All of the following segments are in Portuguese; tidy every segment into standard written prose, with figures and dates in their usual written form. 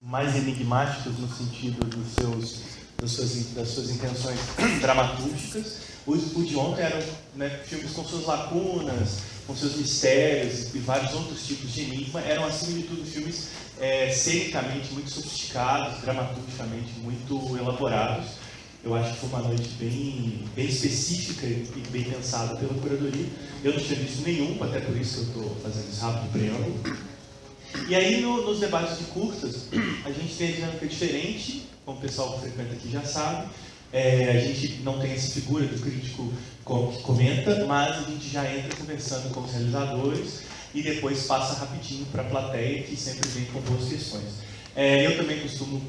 mais enigmáticos no sentido das suas intenções dramatúrgicas. O de ontem eram, né, filmes com suas lacunas, com seus mistérios e vários outros tipos de enigma. Eram, acima de tudo, filmes cenicamente muito sofisticados, dramaturgicamente muito elaborados. Eu acho que foi uma noite bem específica e bem pensada pela curadoria. Eu não tinha visto nenhum, até por isso que eu estou fazendo esse rápido preâmbulo. E aí, nos debates de curtas, a gente tem a dinâmica diferente, como o pessoal que frequenta aqui já sabe. A gente não tem essa figura do crítico que comenta, mas a gente já entra conversando com os realizadores e depois passa rapidinho para a plateia, que sempre vem com boas questões. Eu também costumo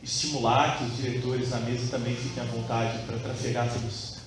estimular que os diretores na mesa também fiquem à vontade para trafegar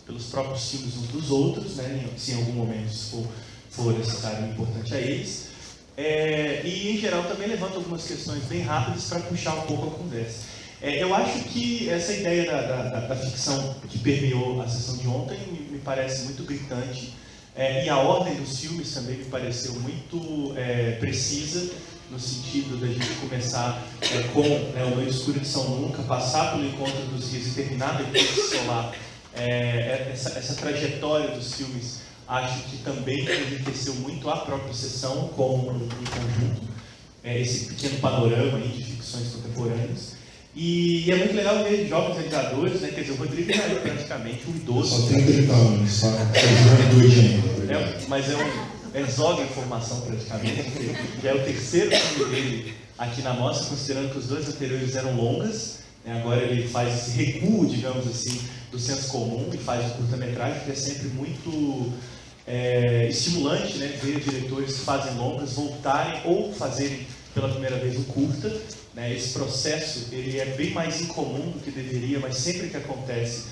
pelos próprios filmes uns dos outros, né, se em algum momento isso for necessário e importante a eles. E, em geral, também levanto algumas questões bem rápidas para puxar um pouco a conversa. Eu acho que essa ideia da ficção que permeou a sessão de ontem me parece muito gritante, e a ordem dos filmes também me pareceu muito precisa, no sentido da gente começar com O Noite Escura de São Nunca, passar pelo Encontro dos Rios e terminar depois de Solar. Essa trajetória dos filmes, acho que também enriqueceu muito a própria sessão como um conjunto, esse pequeno panorama aí de ficções contemporâneas. E é muito legal ver jovens realizadores, né? Quer dizer, o Rodrigo já é praticamente um idoso. Só tem 30 anos, só juventude ainda. Mas é exódio em formação praticamente, porque já é o terceiro filme dele aqui na mostra, considerando que os dois anteriores eram longas, né? Agora ele faz esse recuo, digamos assim, do senso comum e faz um curta-metragem, que é sempre muito estimulante, né? Ver diretores que fazem longas voltarem ou fazerem pela primeira vez um curta. Esse processo ele é bem mais incomum do que deveria, mas sempre que acontece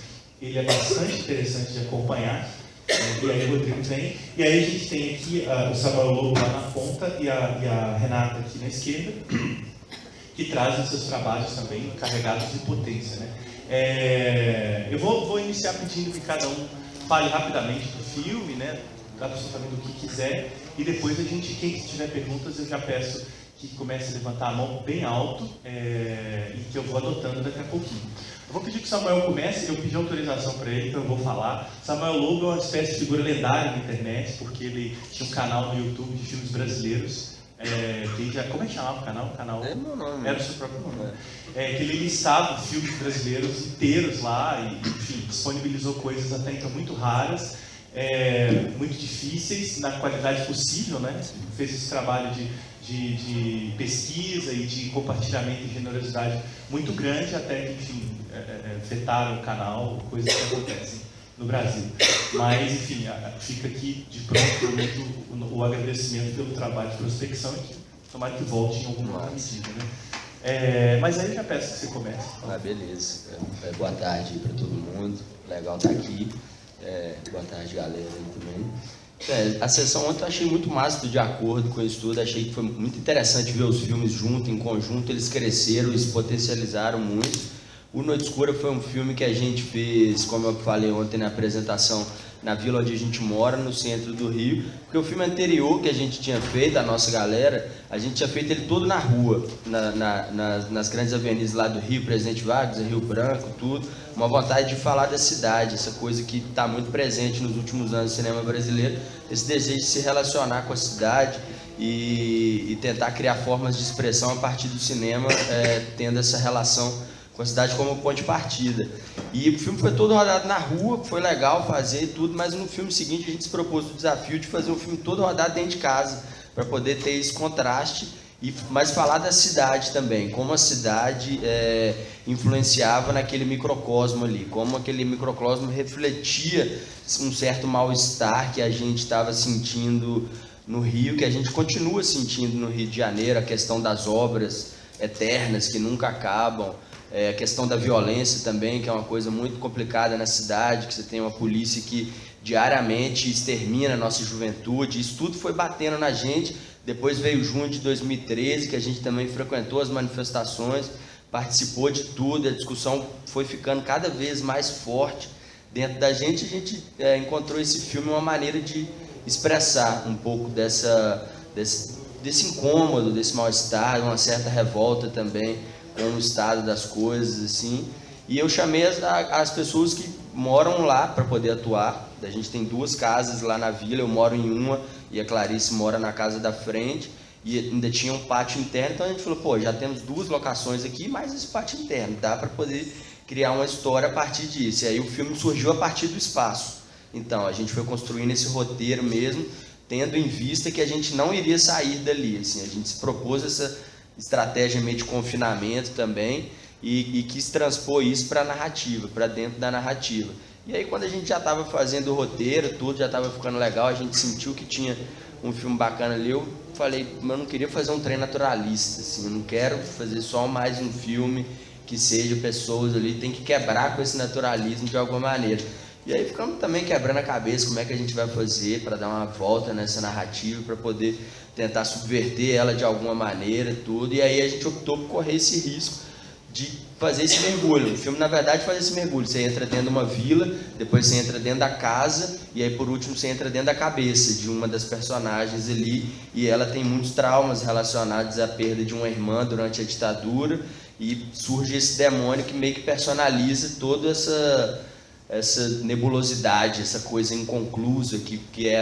ele é bastante interessante de acompanhar. E aí o Rodrigo vem, e aí a gente tem aqui o Samuel Lobo lá na ponta e a Renata aqui na esquerda, que trazem seus trabalhos também carregados de potência, né? Eu vou iniciar pedindo que cada um fale rapidamente do filme, né? Absolutamente do que quiser, e depois quem tiver perguntas, eu já peço que comece a levantar a mão bem alto, e que eu vou adotando daqui a pouquinho. Eu vou pedir que o Samuel comece, eu pedi autorização para ele, então eu vou falar. Samuel Lobo é uma espécie de figura lendária na internet, porque ele tinha um canal no YouTube de filmes brasileiros, como é que chamava o canal? É meu nome. Era o seu próprio nome. Que ele listava filmes brasileiros inteiros lá, e enfim, disponibilizou coisas até então muito raras, muito difíceis, na qualidade possível, né? Fez esse trabalho de pesquisa e de compartilhamento e generosidade muito grande, até que, enfim, vetaram o canal, coisas que acontecem no Brasil. Mas, enfim, fica aqui de pronto o agradecimento pelo trabalho de prospecção e que tomara que volte em alguma outra medida, né? Mas aí eu já peço que você comece. Beleza. Boa tarde para todo mundo. Legal estar aqui. Boa tarde, galera, aí também. A sessão ontem eu achei muito massa, de acordo com isso tudo. Achei que foi muito interessante ver os filmes juntos, em conjunto. Eles cresceram e se potencializaram muito. O Noite Escura foi um filme que a gente fez, como eu falei ontem na apresentação, na vila onde a gente mora, no centro do Rio. Porque o filme anterior que a gente tinha feito, a nossa galera, a gente tinha feito ele todo na rua, nas grandes avenidas lá do Rio, Presidente Vargas, Rio Branco, tudo. Uma vontade de falar da cidade, essa coisa que está muito presente nos últimos anos no cinema brasileiro, esse desejo de se relacionar com a cidade e tentar criar formas de expressão a partir do cinema, tendo essa relação com a cidade como ponto de partida. E o filme foi todo rodado na rua, foi legal fazer e tudo, mas no filme seguinte a gente se propôs o desafio de fazer um filme todo rodado dentro de casa, para poder ter esse contraste, mas falar da cidade também, como a cidade influenciava naquele microcosmo ali, como aquele microcosmo refletia um certo mal-estar que a gente estava sentindo no Rio, que a gente continua sentindo no Rio de Janeiro, a questão das obras eternas que nunca acabam, a questão da violência também, que é uma coisa muito complicada na cidade, que você tem uma polícia que diariamente extermina a nossa juventude. Isso tudo foi batendo na gente. Depois veio junho de 2013, que a gente também frequentou as manifestações, participou de tudo, a discussão foi ficando cada vez mais forte dentro da gente. A gente encontrou esse filme uma maneira de expressar um pouco desse desse incômodo, desse mal-estar, uma certa revolta também com o estado das coisas, assim. E eu chamei as pessoas que moram lá para poder atuar. A gente tem 2 casas lá na vila, eu moro em uma e a Clarice mora na casa da frente, e ainda tinha um pátio interno, então a gente falou, pô, já temos 2 locações aqui, mais esse pátio interno, dá para poder criar uma história a partir disso. E aí o filme surgiu a partir do espaço. Então a gente foi construindo esse roteiro mesmo, tendo em vista que a gente não iria sair dali, assim, a gente se propôs essa estratégia meio de confinamento também, e quis transpor isso para a narrativa, para dentro da narrativa. E aí quando a gente já estava fazendo o roteiro, tudo já estava ficando legal, a gente sentiu que tinha um filme bacana ali, eu falei, mas eu não queria fazer um trem naturalista, assim, eu não quero fazer só mais um filme que seja pessoas ali, tem que quebrar com esse naturalismo de alguma maneira. E aí ficamos também quebrando a cabeça como é que a gente vai fazer para dar uma volta nessa narrativa, para poder tentar subverter ela de alguma maneira, tudo. E aí a gente optou por correr esse risco de fazer esse mergulho. O filme, na verdade, faz esse mergulho. Você entra dentro de uma vila, depois você entra dentro da casa, e aí, por último, você entra dentro da cabeça de uma das personagens ali, e ela tem muitos traumas relacionados à perda de uma irmã durante a ditadura, e surge esse demônio que meio que personaliza toda essa nebulosidade, essa coisa inconclusa que é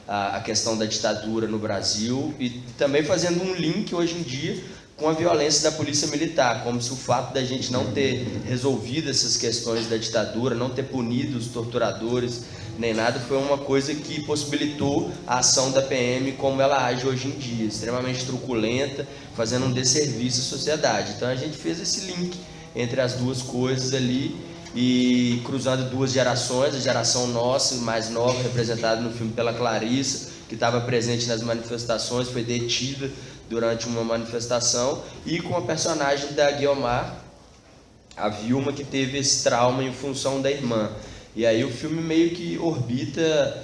a questão da ditadura no Brasil, e também fazendo um link hoje em dia com a violência da polícia militar, como se o fato da gente não ter resolvido essas questões da ditadura, não ter punido os torturadores, nem nada, foi uma coisa que possibilitou a ação da PM como ela age hoje em dia, extremamente truculenta, fazendo um desserviço à sociedade. Então a gente fez esse link entre as 2 coisas ali, e cruzando 2 gerações, a geração nossa, mais nova, representada no filme pela Clarissa, que estava presente nas manifestações, foi detida durante uma manifestação, e com a personagem da Guiomar, a Vilma, que teve esse trauma em função da irmã. E aí o filme meio que orbita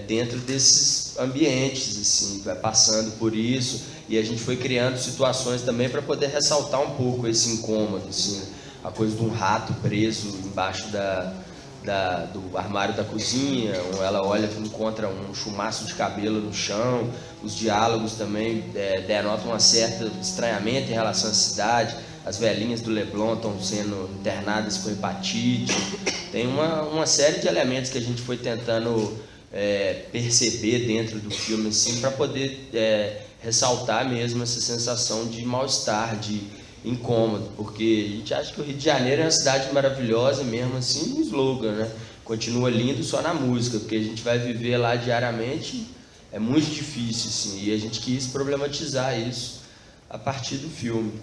dentro desses ambientes, assim, vai passando por isso, e a gente foi criando situações também para poder ressaltar um pouco esse incômodo, assim, a coisa de um rato preso embaixo do armário da cozinha, ou ela olha e encontra um chumaço de cabelo no chão. Os diálogos também denotam um certo estranhamento em relação à cidade. As velhinhas do Leblon estão sendo internadas com hepatite. Tem uma série de elementos que a gente foi tentando perceber dentro do filme, assim, para poder ressaltar mesmo essa sensação de mal-estar, de incômodo, porque a gente acha que o Rio de Janeiro é uma cidade maravilhosa mesmo, assim, no slogan, né? Continua lindo só na música, porque a gente vai viver lá diariamente, é muito difícil, assim, e a gente quis problematizar isso a partir do filme.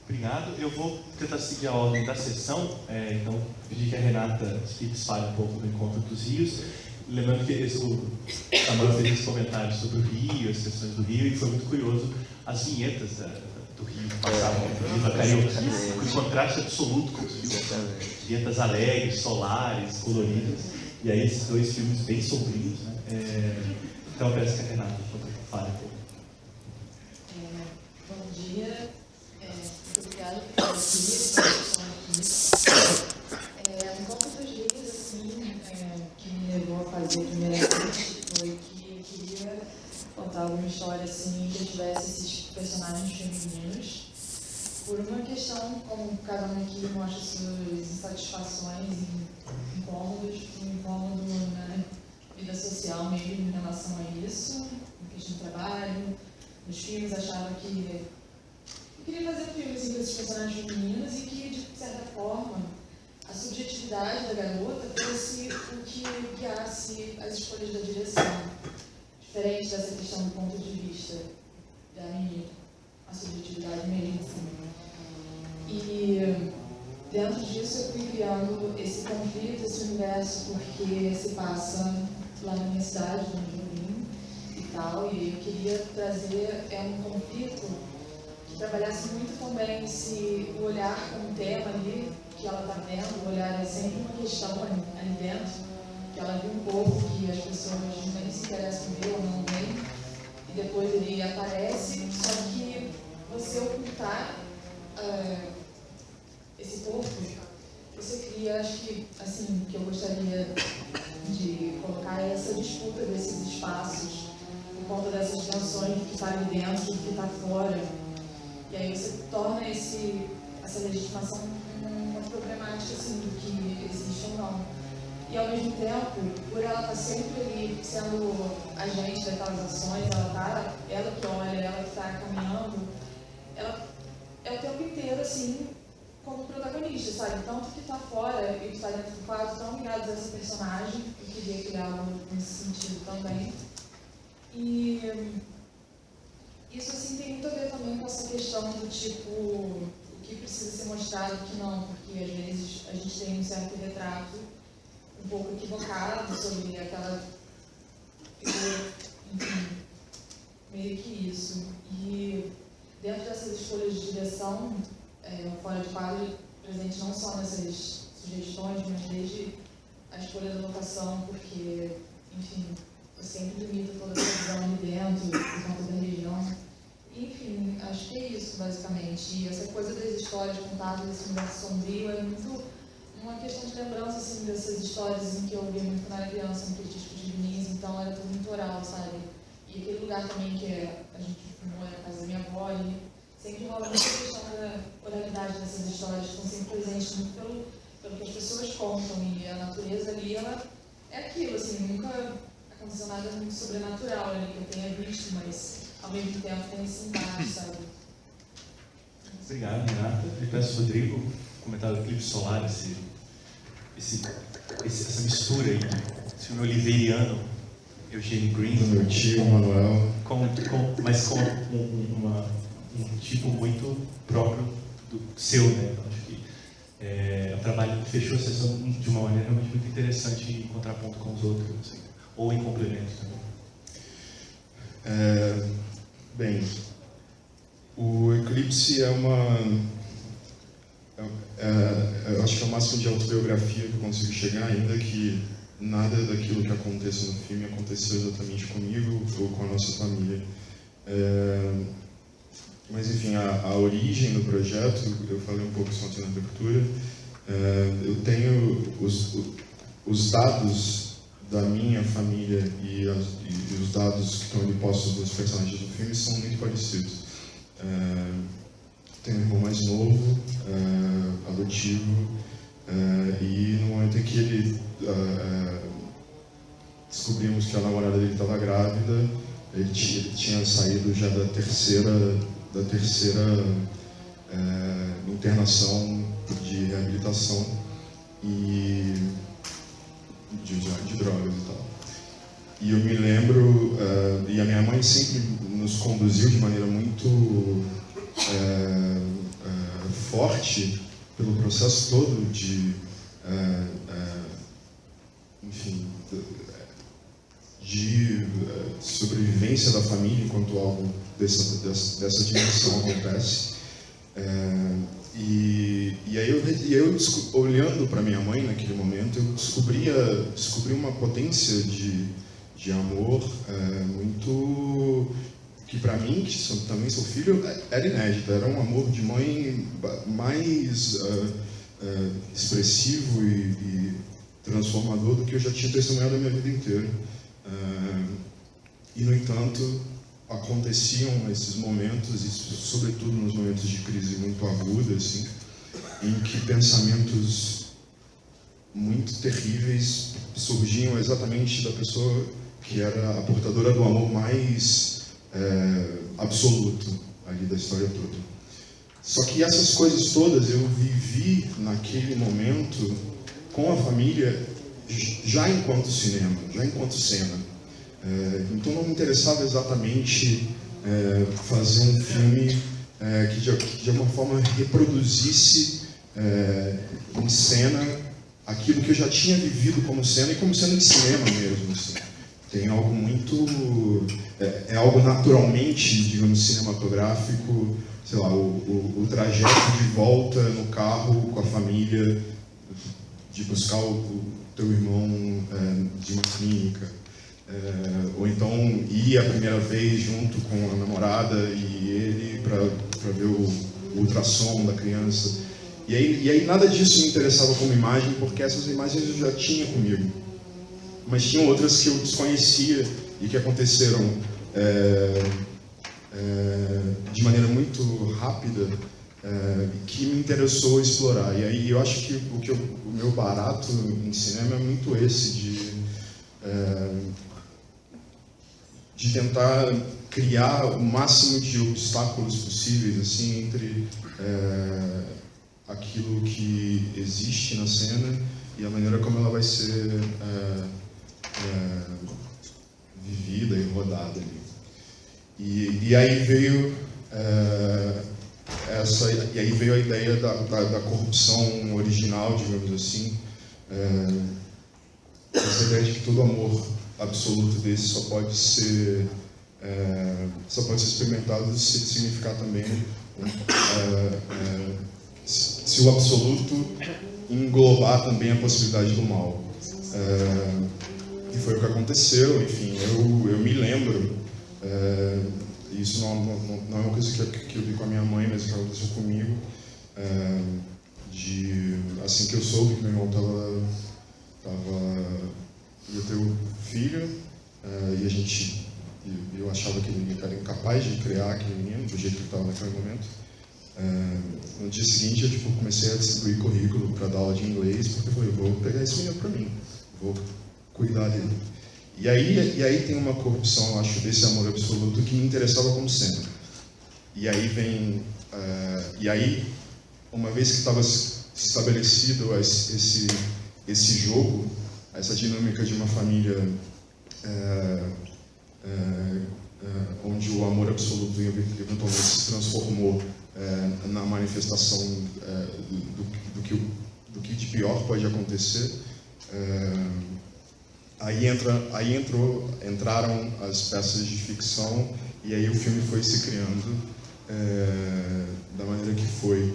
Obrigado. Eu vou tentar seguir a ordem da sessão, então pedir que a Renata Spitz fale um pouco do Encontro dos Rios. Lembrando que a Amanda fez esse comentário sobre o Rio, as sessões do Rio, e foi muito curioso as vinhetas do Rio que passavam no Rio da Carioquice, com contraste absoluto com os filmes, vinhetas alegres, solares, coloridas, e aí esses 2 filmes bem sombrios, né? Então eu peço que a Renata fale um pouco. Bom dia, muito obrigada por estar aqui. O Encontro dos Rios, assim, que me levou a fazer primeiramente foi que eu queria contar alguma história assim, que eu tivesse esses personagens femininos, por uma questão, como cada um aqui mostra suas insatisfações e incômodos, um incômodo na vida social mesmo em relação a isso, na questão do trabalho, nos filmes, achava que eu queria fazer um filme assim, com esses personagens femininos e que, de certa forma, a subjetividade da garota fosse o que guiasse as escolhas da direção. Diferente dessa questão do ponto de vista da menina, a subjetividade mesmo, assim. E dentro disso eu fui criando esse conflito, esse universo, porque se passa lá na minha cidade, no Jurim e tal, e eu queria trazer um conflito que trabalhasse muito também o olhar como tema ali, que ela está vendo, o olhar é sempre uma questão ali dentro, que ela viu um pouco que as pessoas nem se interessam por ele ou não veem, e depois ele aparece, só que você ocultar esse corpo, você cria, acho que, assim, que eu gostaria de colocar essa disputa desses espaços, conta dessas tensões do que está ali dentro, do que está fora. E aí você torna essa legitimação uma problemática assim, do que existe ou não. E ao mesmo tempo, por ela estar sempre ali sendo agente daquelas ações, ela que olha, ela que está caminhando, ela é o tempo inteiro assim, como protagonista, sabe? Tanto que está fora e que está dentro do quadro estão ligados a essa personagem, eu queria criar nesse sentido também. E isso assim tem muito a ver também com essa questão do tipo, o que precisa ser mostrado e o que não, porque às vezes a gente tem um certo retrato um pouco equivocado sobre aquela figura, enfim, meio que isso. E dentro dessas escolhas de direção, fora de quadro, presente não só nessas sugestões, mas desde a escolha da locação, porque, enfim, eu sempre limito toda essa visão ali dentro, por conta da região. Enfim, acho que é isso, basicamente. E essa coisa das histórias contadas desse universo sombrio é muito uma questão de lembrança, assim, dessas histórias em que eu ouvia muito quando era criança, no disco de Vinícius, então era tudo muito oral, sabe? E aquele lugar também que a gente filmou na casa da minha avó, e sempre rola muita questão da oralidade dessas histórias, que estão sempre presentes muito pelo que as pessoas contam, e a natureza ali, ela é aquilo, assim, nunca aconteceu nada muito sobrenatural ali que eu tenha visto, mas ao mesmo tempo tem esse embate, sabe? Obrigado, Renata. Eu peço ao Rodrigo comentar do Eclipse Solar, essa mistura aí, esse filme oliveiriano, Eugene Green, Do meu tio, Manuel. mas com um tipo muito próprio do seu, né? Então, acho que o trabalho fechou a sessão de uma maneira realmente muito interessante em contraponto com os outros, assim, ou em complemento também. Bem, o Eclipse eu acho que é o máximo de autobiografia que eu consigo chegar, ainda que nada daquilo que acontece no filme aconteceu exatamente comigo ou com a nossa família. Mas enfim, a origem do projeto, eu falei um pouco sobre na abertura, eu tenho os dados da minha família e os dados que estão ali postos dos personagens do filme são muito parecidos. Tenho um irmão mais novo, adotivo, e no momento em que ele descobrimos que a namorada dele estava grávida, ele tinha saído já da terceira internação de reabilitação e de drogas e tal. E eu me lembro, e a minha mãe sempre nos conduziu de maneira muito forte pelo processo todo de, enfim, de sobrevivência da família enquanto algo dessa dimensão acontece. E aí eu olhando para minha mãe naquele momento, eu descobri uma potência de amor muito, que para mim, que também sou filho, era inédita. Era um amor de mãe mais expressivo e transformador do que eu já tinha testemunhado a minha vida inteira. E, no entanto, aconteciam esses momentos, e sobretudo nos momentos de crise muito aguda, assim, em que pensamentos muito terríveis surgiam exatamente da pessoa que era a portadora do amor mais absoluto ali da história toda. Só que essas coisas todas eu vivi naquele momento com a família já enquanto cinema, já enquanto cena. Então não me interessava exatamente fazer um filme que de alguma forma reproduzisse em cena aquilo que eu já tinha vivido como cena e como cena de cinema mesmo. Assim. Tem algo muito... é algo naturalmente, digamos, cinematográfico, sei lá, o trajeto de volta no carro com a família, de buscar o teu irmão de uma clínica, ou então ir a primeira vez junto com a namorada e ele para ver o ultrassom da criança. E aí nada disso me interessava como imagem, porque essas imagens eu já tinha comigo. Mas tinham outras que eu desconhecia e que aconteceram de maneira muito rápida, que me interessou explorar. E aí eu acho que o meu barato em cinema é muito esse, de tentar criar o máximo de obstáculos possíveis assim, entre aquilo que existe na cena e a maneira como ela vai ser vivida e rodada ali. E aí veio a ideia da corrupção original, digamos assim, essa ideia de que todo amor absoluto desse só pode ser experimentado se significar também se o absoluto englobar também a possibilidade do mal. E foi o que aconteceu. Enfim, eu me lembro, isso não é uma coisa que eu vi com a minha mãe, mas que aconteceu comigo, assim que eu soube que meu irmão ia ter um filho, e eu achava que ele era incapaz de criar aquele menino do jeito que ele estava naquele momento. No dia seguinte eu comecei a distribuir currículo para dar aula de inglês, porque eu falei, vou pegar esse menino para mim, vou cuidar dele. E aí tem uma corrupção, eu acho, desse amor absoluto que me interessava como cena. E aí, uma vez que estava estabelecido esse jogo, essa dinâmica de uma família onde o amor absoluto eventualmente se transformou na manifestação do que de pior pode acontecer, entraram as peças de ficção, e aí o filme foi se criando da maneira que foi.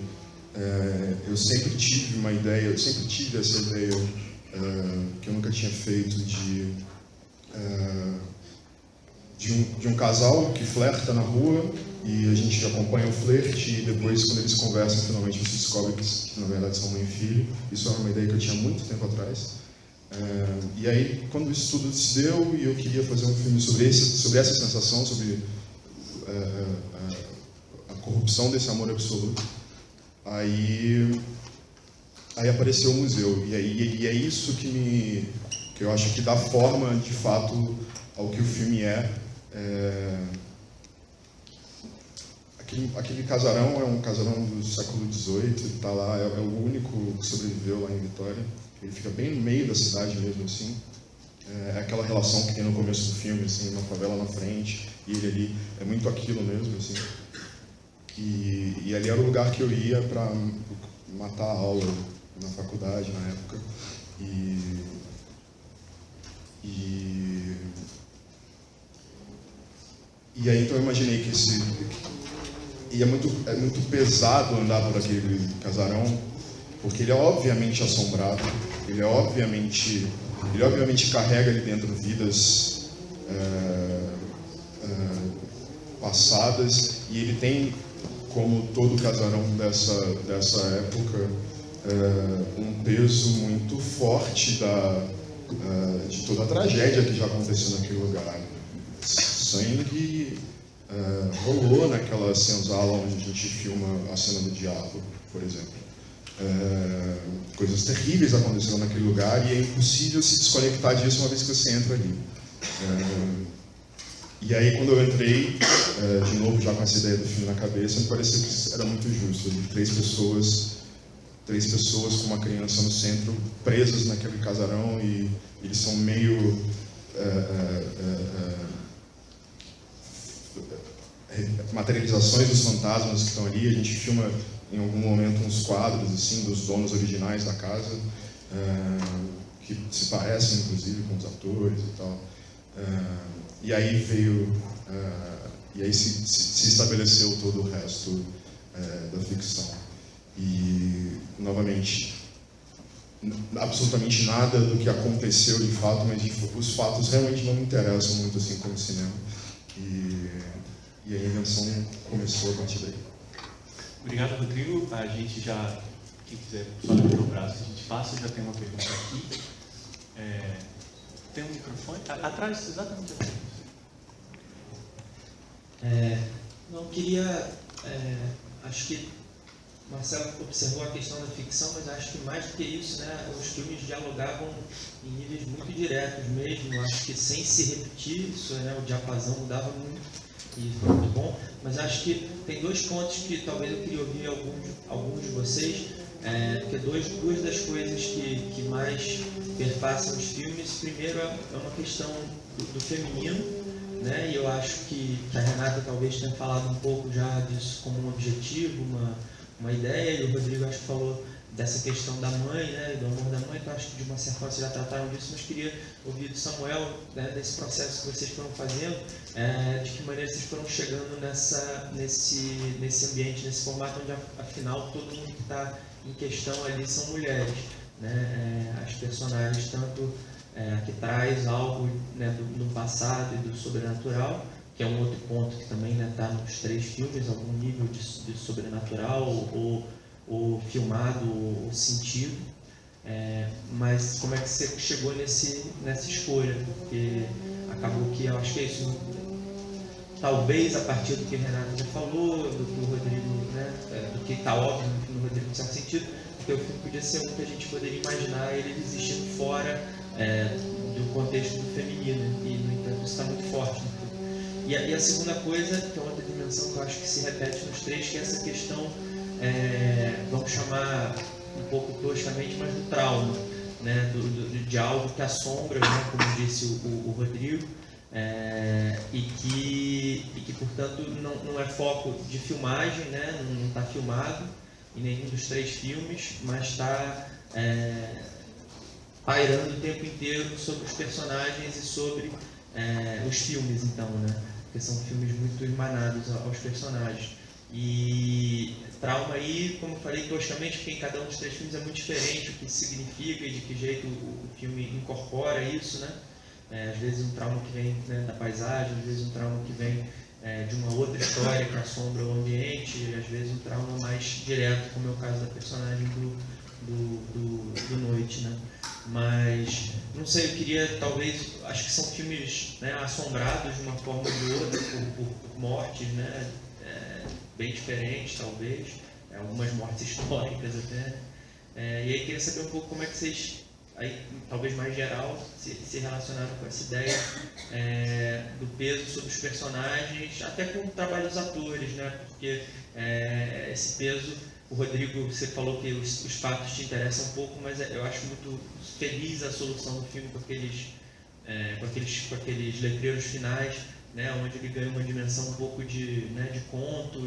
Eu sempre tive essa ideia que eu nunca tinha feito de um casal que flerta na rua, e a gente acompanha o flerte, e depois, quando eles conversam, finalmente você descobre que na verdade são mãe e filho. Isso era uma ideia que eu tinha muito tempo atrás. E aí, quando isso tudo se deu, e eu queria fazer um filme sobre essa sensação, sobre a corrupção desse amor absoluto, aí apareceu o museu. E é isso que eu acho que dá forma, de fato, ao que o filme é. Aquele casarão é um casarão do século XVIII, está lá, é o único que sobreviveu lá em Vitória. Ele fica bem no meio da cidade mesmo, assim. É aquela relação que tem no começo do filme, assim, uma favela na frente, e ele ali, é muito aquilo mesmo, assim. E ali era o lugar que eu ia para matar a aula na faculdade, na época. E aí então eu imaginei que e é muito pesado andar por aquele casarão, porque ele é obviamente assombrado, ele obviamente carrega ali dentro vidas passadas, e ele tem, como todo casarão dessa época, um peso muito forte de toda a tragédia que já aconteceu naquele lugar. Sangue rolou naquela senzala onde a gente filma a cena do diabo, por exemplo. Coisas terríveis aconteceram naquele lugar, e é impossível se desconectar disso uma vez que você entra ali. E aí, quando eu entrei, de novo, já com essa ideia do filme na cabeça, me pareceu que era muito justo. Três pessoas com uma criança no centro, presas naquele casarão, e eles são meio materializações dos fantasmas que estão ali. A gente filma em algum momento uns quadros assim dos donos originais da casa, que se parecem inclusive com os atores e tal. E aí se estabeleceu todo o resto da ficção. E novamente, absolutamente nada do que aconteceu de fato, mas os fatos realmente não me interessam muito assim como cinema. E a invenção começou a partir daí. Obrigado, Rodrigo. A gente já, quem quiser só levantar o braço, a gente passa. Já tem uma pergunta aqui. Tem um microfone? Atrás, exatamente atrás. Não queria, acho que Marcelo observou a questão da ficção, mas acho que mais do que isso, né, os filmes dialogavam em níveis muito diretos mesmo, acho que sem se repetir, isso, né, o diapasão mudava muito e foi muito bom, mas acho que tem dois pontos que talvez eu queria ouvir alguns de vocês, porque duas das coisas que mais perpassam os filmes, primeiro é uma questão do feminino, né, e eu acho que a Renata talvez tenha falado um pouco já disso como um objetivo, uma ideia, e o Rodrigo acho que falou dessa questão da mãe, né, do amor da mãe, então acho que de uma certa forma vocês já trataram disso, mas queria ouvir do Samuel, né, desse processo que vocês foram fazendo, de que maneira vocês foram chegando nesse ambiente, nesse formato onde afinal todo mundo que está em questão ali são mulheres, né, as personagens tanto que traz algo, né, do passado e do sobrenatural, que é um outro ponto que também está nos 3 filmes, algum nível de sobrenatural ou filmado ou sentido. Mas como é que você chegou nessa escolha? Porque acabou que eu acho que é isso, talvez a partir do que o Renato já falou, do que o Rodrigo, né, do que está óbvio no filme do Rodrigo, em certo sentido, porque o filme podia ser um que a gente poderia imaginar ele existindo fora do contexto do feminino, e no entanto isso está muito forte no filme. E a segunda coisa, que é outra dimensão que eu acho que se repete nos 3, que é essa questão, vamos chamar um pouco toscamente, mas do trauma, né, de algo que assombra, né, como disse o Rodrigo, e que portanto não é foco de filmagem, né, não está filmado em nenhum dos 3 filmes, mas está pairando o tempo inteiro sobre os personagens e sobre os filmes, então, né? Porque são filmes muito emanados aos personagens. E trauma aí, como eu falei toscamente, porque em cada um dos 3 filmes é muito diferente o que significa e de que jeito o filme incorpora isso, né? Às vezes um trauma que vem, né, da paisagem, às vezes um trauma que vem de uma outra história que assombra o ambiente, e às vezes um trauma mais direto, como é o caso da personagem do Noite, né? Mas, não sei, eu queria talvez, acho que são filmes, né, assombrados de uma forma ou de outra por mortes, né, bem diferentes talvez, algumas mortes históricas até, e aí queria saber um pouco como é que vocês, aí talvez mais geral, se relacionaram com essa ideia do peso sobre os personagens, até com o trabalho dos atores, né, porque esse peso, o Rodrigo, você falou que os fatos te interessam um pouco, mas eu acho muito feliz a solução do filme com aqueles letreiros finais, né, onde ele ganha uma dimensão um pouco de conto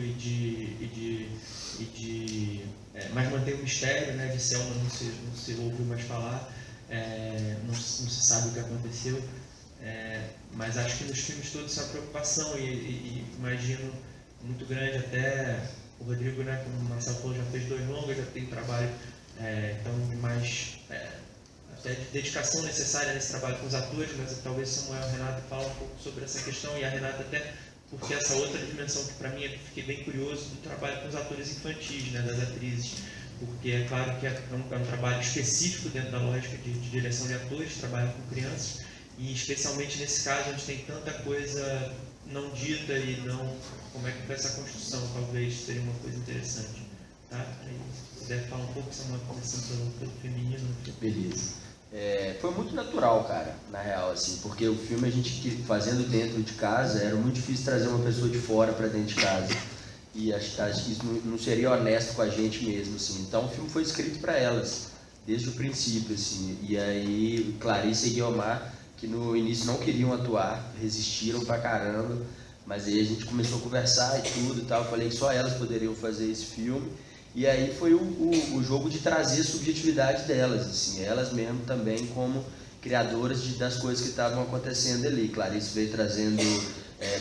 mas mantém o mistério, né, de Selma não se ouviu mais falar, não se sabe o que aconteceu, mas acho que nos filmes todos isso é uma preocupação e imagino muito grande até. O Rodrigo, né, como o Marcelo falou, já fez 2 longas, já tem trabalho então mais até de dedicação necessária nesse trabalho com os atores, mas talvez Samuel e a Renata falem um pouco sobre essa questão, e a Renata até porque essa outra dimensão que para mim eu fiquei bem curioso do trabalho com os atores infantis, né, das atrizes, porque é claro que é um trabalho específico dentro da lógica de direção de atores, trabalho com crianças, e especialmente nesse caso onde tem tanta coisa não dita e não... Como é que foi essa construção? Talvez seria uma coisa interessante. Tá? Aí, se puder falar um pouco, Samuel, começando pelo feminino. Beleza. Foi muito natural, cara, na real, assim, porque o filme a gente fazendo dentro de casa, era muito difícil trazer uma pessoa de fora para dentro de casa. E acho que isso não seria honesto com a gente mesmo, assim. Então o filme foi escrito para elas, desde o princípio, assim. E aí, Clarice e Guiomar, que no início não queriam atuar, resistiram pra caramba, mas aí a gente começou a conversar e tudo e tal, eu falei que só elas poderiam fazer esse filme, e aí foi o jogo de trazer a subjetividade delas, assim, elas mesmo também como criadoras das coisas que estavam acontecendo ali. Clarice veio trazendo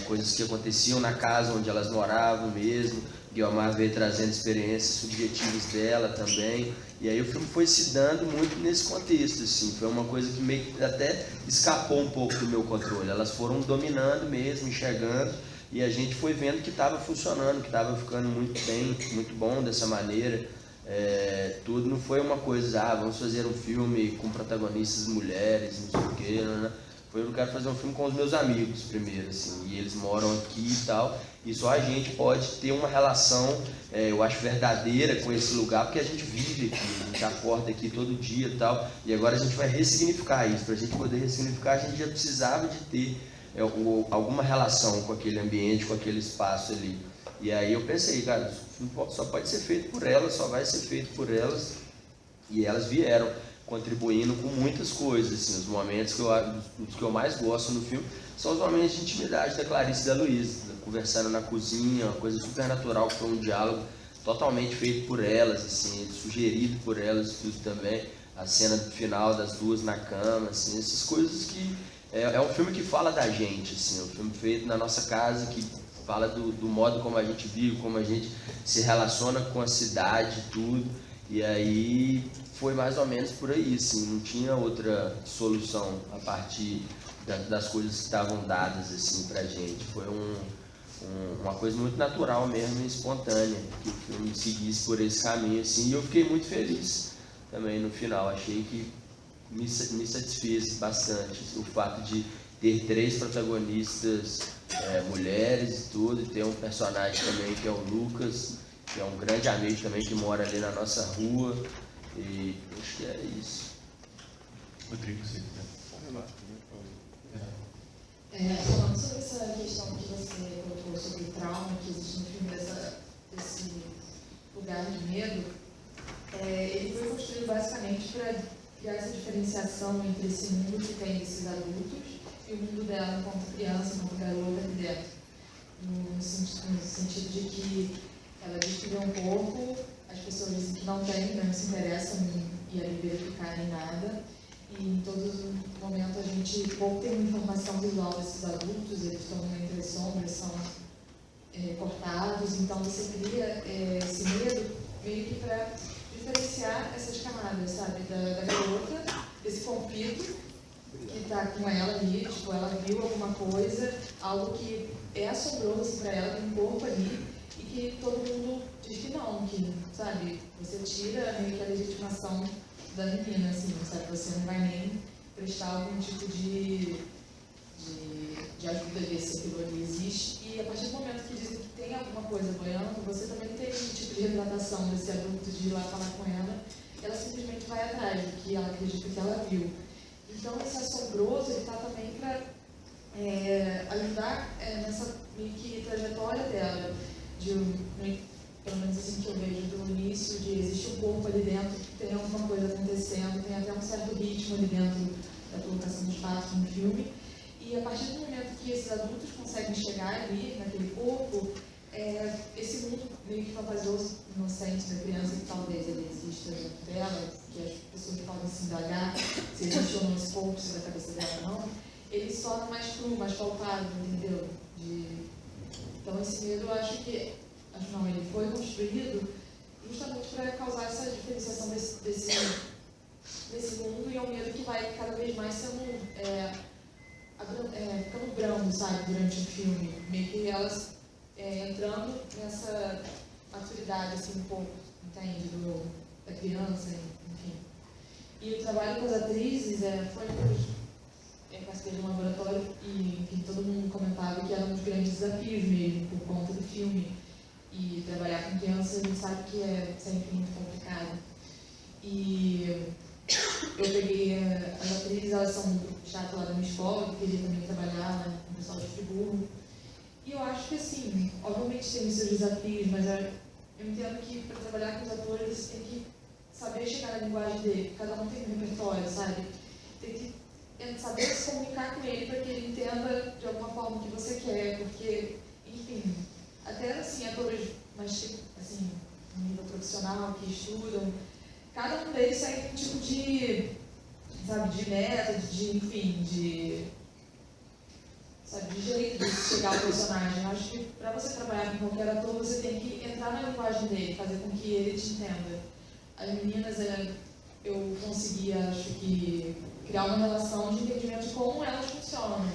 coisas que aconteciam na casa onde elas moravam mesmo, Guiomar veio trazendo experiências subjetivas dela também, e aí o filme foi se dando muito nesse contexto, assim, foi uma coisa que meio que até escapou um pouco do meu controle, elas foram dominando mesmo, enxergando, e a gente foi vendo que estava funcionando, que estava ficando muito bem, muito bom dessa maneira, tudo não foi uma coisa, vamos fazer um filme com protagonistas mulheres, não sei o que, né? eu quero fazer um filme com os meus amigos primeiro, assim, e eles moram aqui e tal, e só a gente pode ter uma relação, eu acho, verdadeira com esse lugar, porque a gente vive aqui, a gente acorda aqui todo dia e tal, e agora a gente vai ressignificar isso. Para a gente poder ressignificar, a gente já precisava de ter alguma relação com aquele ambiente, com aquele espaço ali. E aí eu pensei, cara, o filme só pode ser feito por elas, só vai ser feito por elas, e elas vieram contribuindo com muitas coisas, assim, os momentos que eu mais gosto no filme são os momentos de intimidade da Clarice e da Luísa, conversando na cozinha, uma coisa super natural, que foi um diálogo totalmente feito por elas, assim, sugerido por elas tudo também, a cena final das duas na cama, assim, essas coisas que é um filme que fala da gente, assim, é um filme feito na nossa casa, que fala do modo como a gente vive, como a gente se relaciona com a cidade, tudo. E aí foi mais ou menos por aí, assim, não tinha outra solução a partir das coisas que estavam dadas, assim, pra gente. Foi uma coisa muito natural mesmo e espontânea, que o filme seguisse por esse caminho, assim, e eu fiquei muito feliz também no final. Achei que me satisfez bastante o fato de ter 3 protagonistas mulheres e tudo, e ter um personagem também que é o Lucas, que é um grande amigo também, que mora ali na nossa rua, e acho que é isso. Rodrigo, você falando sobre essa questão que você colocou sobre o trauma que existe no filme, desse lugar de medo, ele foi construído basicamente para criar essa diferenciação entre esse mundo que tem desses adultos e o mundo dela enquanto criança, enquanto garota aqui dentro. No sentido de que ela diz que vê um corpo, as pessoas dizem que não tem, não se interessam em verificar nem nada. E em todos os momentos a gente pouco tem uma informação visual desses adultos, eles estão entre as sombras, são cortados, então você cria esse medo meio que para diferenciar essas camadas, sabe, da garota, desse conflito que está com ela ali, tipo, ela viu alguma coisa, algo que é assombroso para ela, tem um corpo ali, e que todo mundo diz que não, que, sabe, você tira meio que a legitimação da menina, assim, sabe, você não vai nem prestar algum tipo de ajuda ver se aquilo ali existe, e a partir do momento que dizem que tem alguma coisa boiando, você também tem um tipo de retratação desse adulto de ir lá falar com ela simplesmente vai atrás do que ela acredita que ela viu. Então esse assombroso, ele está também para ajudar nessa meio que trajetória dela, pelo menos assim que eu vejo, do início, de existir um corpo ali dentro, tem alguma coisa acontecendo, tem até um certo ritmo ali dentro da colocação dos fatos no filme. E a partir do momento que esses adultos conseguem chegar ali, naquele corpo, esse mundo meio que fantasioso, inocente da criança, que talvez ele exista dentro dela, que as pessoas podem se indagar se existe ou não esse corpo, se é da cabeça dela ou não, ele se torna mais cru, mais palpável, entendeu? Então esse medo, eu acho que ele foi construído justamente para causar essa diferenciação desse mundo, e é um medo que vai cada vez mais sendo ficando brando, sabe, durante o filme, meio que elas entrando nessa maturidade, assim, um pouco, entende, da criança, enfim. E o trabalho com as atrizes foi participei de um laboratório e, enfim, todo mundo comentava que era um dos grandes desafios mesmo, por conta do filme. E trabalhar com crianças, a gente sabe que é sempre muito complicado. E eu peguei as atrizes, elas são um grupo chato lá da minha escola, que queria também trabalhar com o pessoal de Friburgo. E eu acho que, assim, obviamente tem os seus desafios, mas eu entendo que para trabalhar com os atores tem que saber chegar na linguagem dele, cada um tem um repertório, sabe? Tem que saber se comunicar com ele para que ele entenda de alguma forma o que você quer, porque, enfim, até assim, atores mais assim, no nível profissional, que estudam, cada um deles segue um tipo de, sabe, de método, de jeito de chegar ao personagem. Eu acho que para você trabalhar com qualquer ator, você tem que entrar na linguagem dele, fazer com que ele te entenda. As meninas, eu consegui, acho que, criar uma relação de entendimento de como elas funcionam,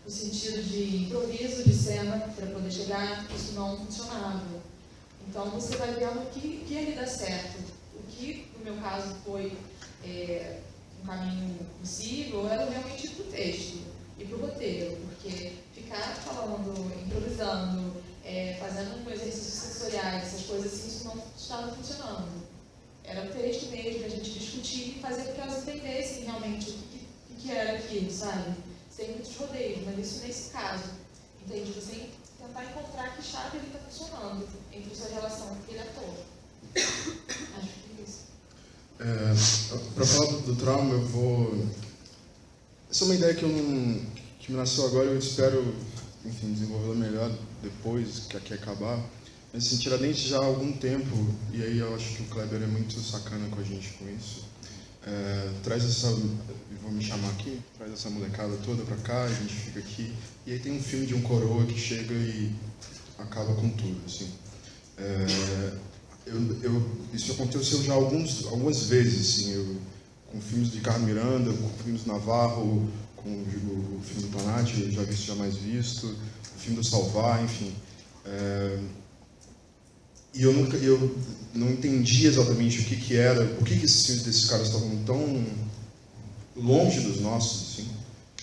no sentido de improviso de cena, para poder chegar, isso não funcionava. Então você vai vendo o que ali dá certo. O que, no meu caso, foi um caminho possível era realmente ir para o texto. e para o roteiro, porque ficar falando, improvisando, fazendo exercícios sensoriais, essas coisas assim, isso não estava funcionando. Era o texto mesmo, a gente discutir e fazer com que elas entendessem realmente o que era aquilo, sabe? Sem muitos rodeios, mas isso nesse caso, entende? Você tentar encontrar que chave ele está funcionando entre a sua relação com aquele ator. Acho que é isso. Para falar do trauma, eu vou... Essa é uma ideia que me nasceu agora, eu espero, enfim, desenvolvê-la melhor depois que aqui acabar. Mas assim, Tiradentes já há algum tempo, e aí eu acho que o Kleber é muito sacana com a gente com isso, traz essa, vou me chamar aqui, traz essa molecada toda pra cá, a gente fica aqui, e aí tem um filme de um coroa que chega e acaba com tudo, assim. Isso aconteceu já algumas vezes, assim, com filmes de Carlos Miranda, com filmes do Navarro, com o filme do Tonati, eu já vi isso jamais visto, o filme do Salvar, enfim. E eu não entendi exatamente o que era, por que esses filmes desses caras estavam tão longe dos nossos, assim,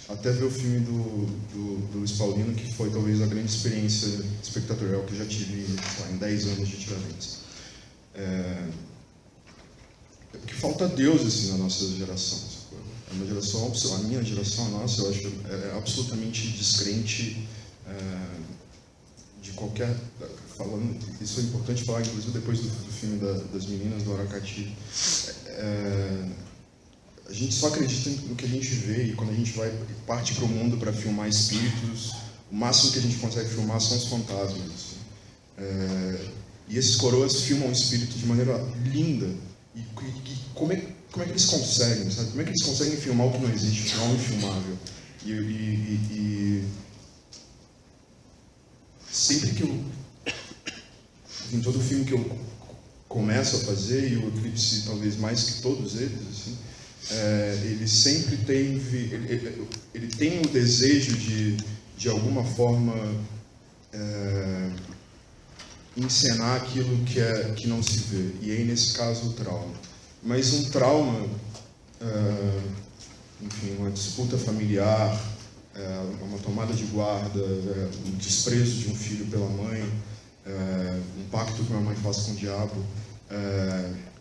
até ver o filme do Luiz Paulino, que foi talvez a grande experiência espectatorial que eu já tive em 10 anos de Tiradentes. Porque falta Deus assim, na nossa geração. É uma geração, a minha geração, a nossa, eu acho é absolutamente descrente de qualquer... Falando, isso é importante falar, inclusive, depois do filme das meninas do Aracati. A gente só acredita no que a gente vê, e quando a gente parte para o mundo para filmar espíritos, o máximo que a gente consegue filmar são os fantasmas. Assim. E esses coroas filmam o espírito de maneira linda. E como é que eles conseguem, sabe? Como é que eles conseguem filmar o que não existe, filmar o infilmável? E sempre que em todo filme que eu começo a fazer, e o Eclipse talvez mais que todos eles, assim, ele sempre ele tem o desejo de alguma forma encenar aquilo que não se vê, e aí nesse caso o trauma. Mas um trauma, enfim, uma disputa familiar, uma tomada de guarda, um desprezo de um filho pela mãe, um pacto que uma mãe faz com o diabo,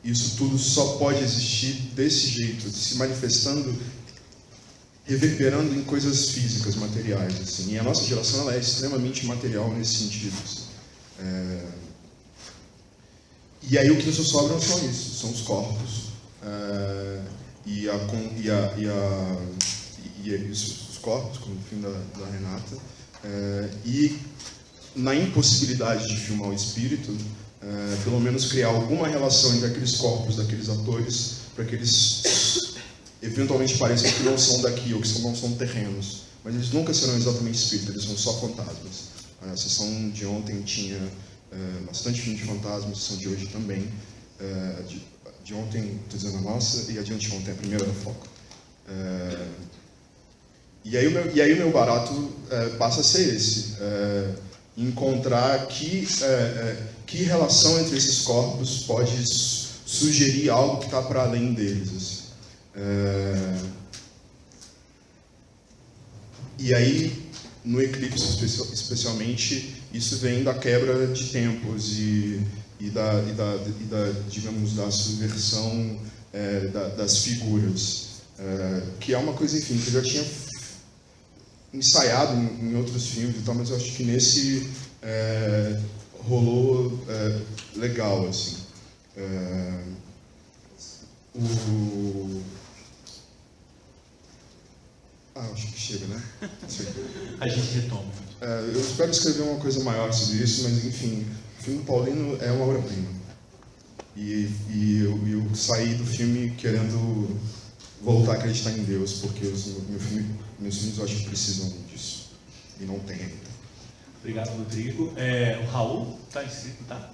isso tudo só pode existir desse jeito, se manifestando, reverberando em coisas físicas, materiais, assim. E a nossa geração ela é extremamente material nesse sentido, assim. E aí o que nos sobram são isso, são os corpos os corpos, como o filme da Renata, e na impossibilidade de filmar o espírito, pelo menos criar alguma relação entre aqueles corpos daqueles atores para que eles eventualmente pareçam que não são daqui ou que não são terrenos, mas eles nunca serão exatamente espíritos, eles são só fantasmas. A sessão de ontem tinha bastante filme de fantasmas, a sessão de hoje também. De ontem, estou dizendo a nossa, e a de anteontem, a primeira da Foco. E aí o meu barato passa a ser esse. Encontrar que relação entre esses corpos pode sugerir algo que está para além deles. Assim. E aí, no Eclipse especialmente, isso vem da quebra de tempos e digamos, da subversão das figuras, que é uma coisa, enfim, que eu já tinha ensaiado em outros filmes e tal, mas eu acho que nesse rolou legal, assim. Acho que chega, né? A gente retoma. Eu espero escrever uma coisa maior sobre isso, mas enfim, o filme do Paulino é uma obra-prima. E eu saí do filme querendo voltar a acreditar em Deus, porque meus filmes eu acho que precisam disso. E não tem ainda. Obrigado, Rodrigo. O Raul está inscrito, tá?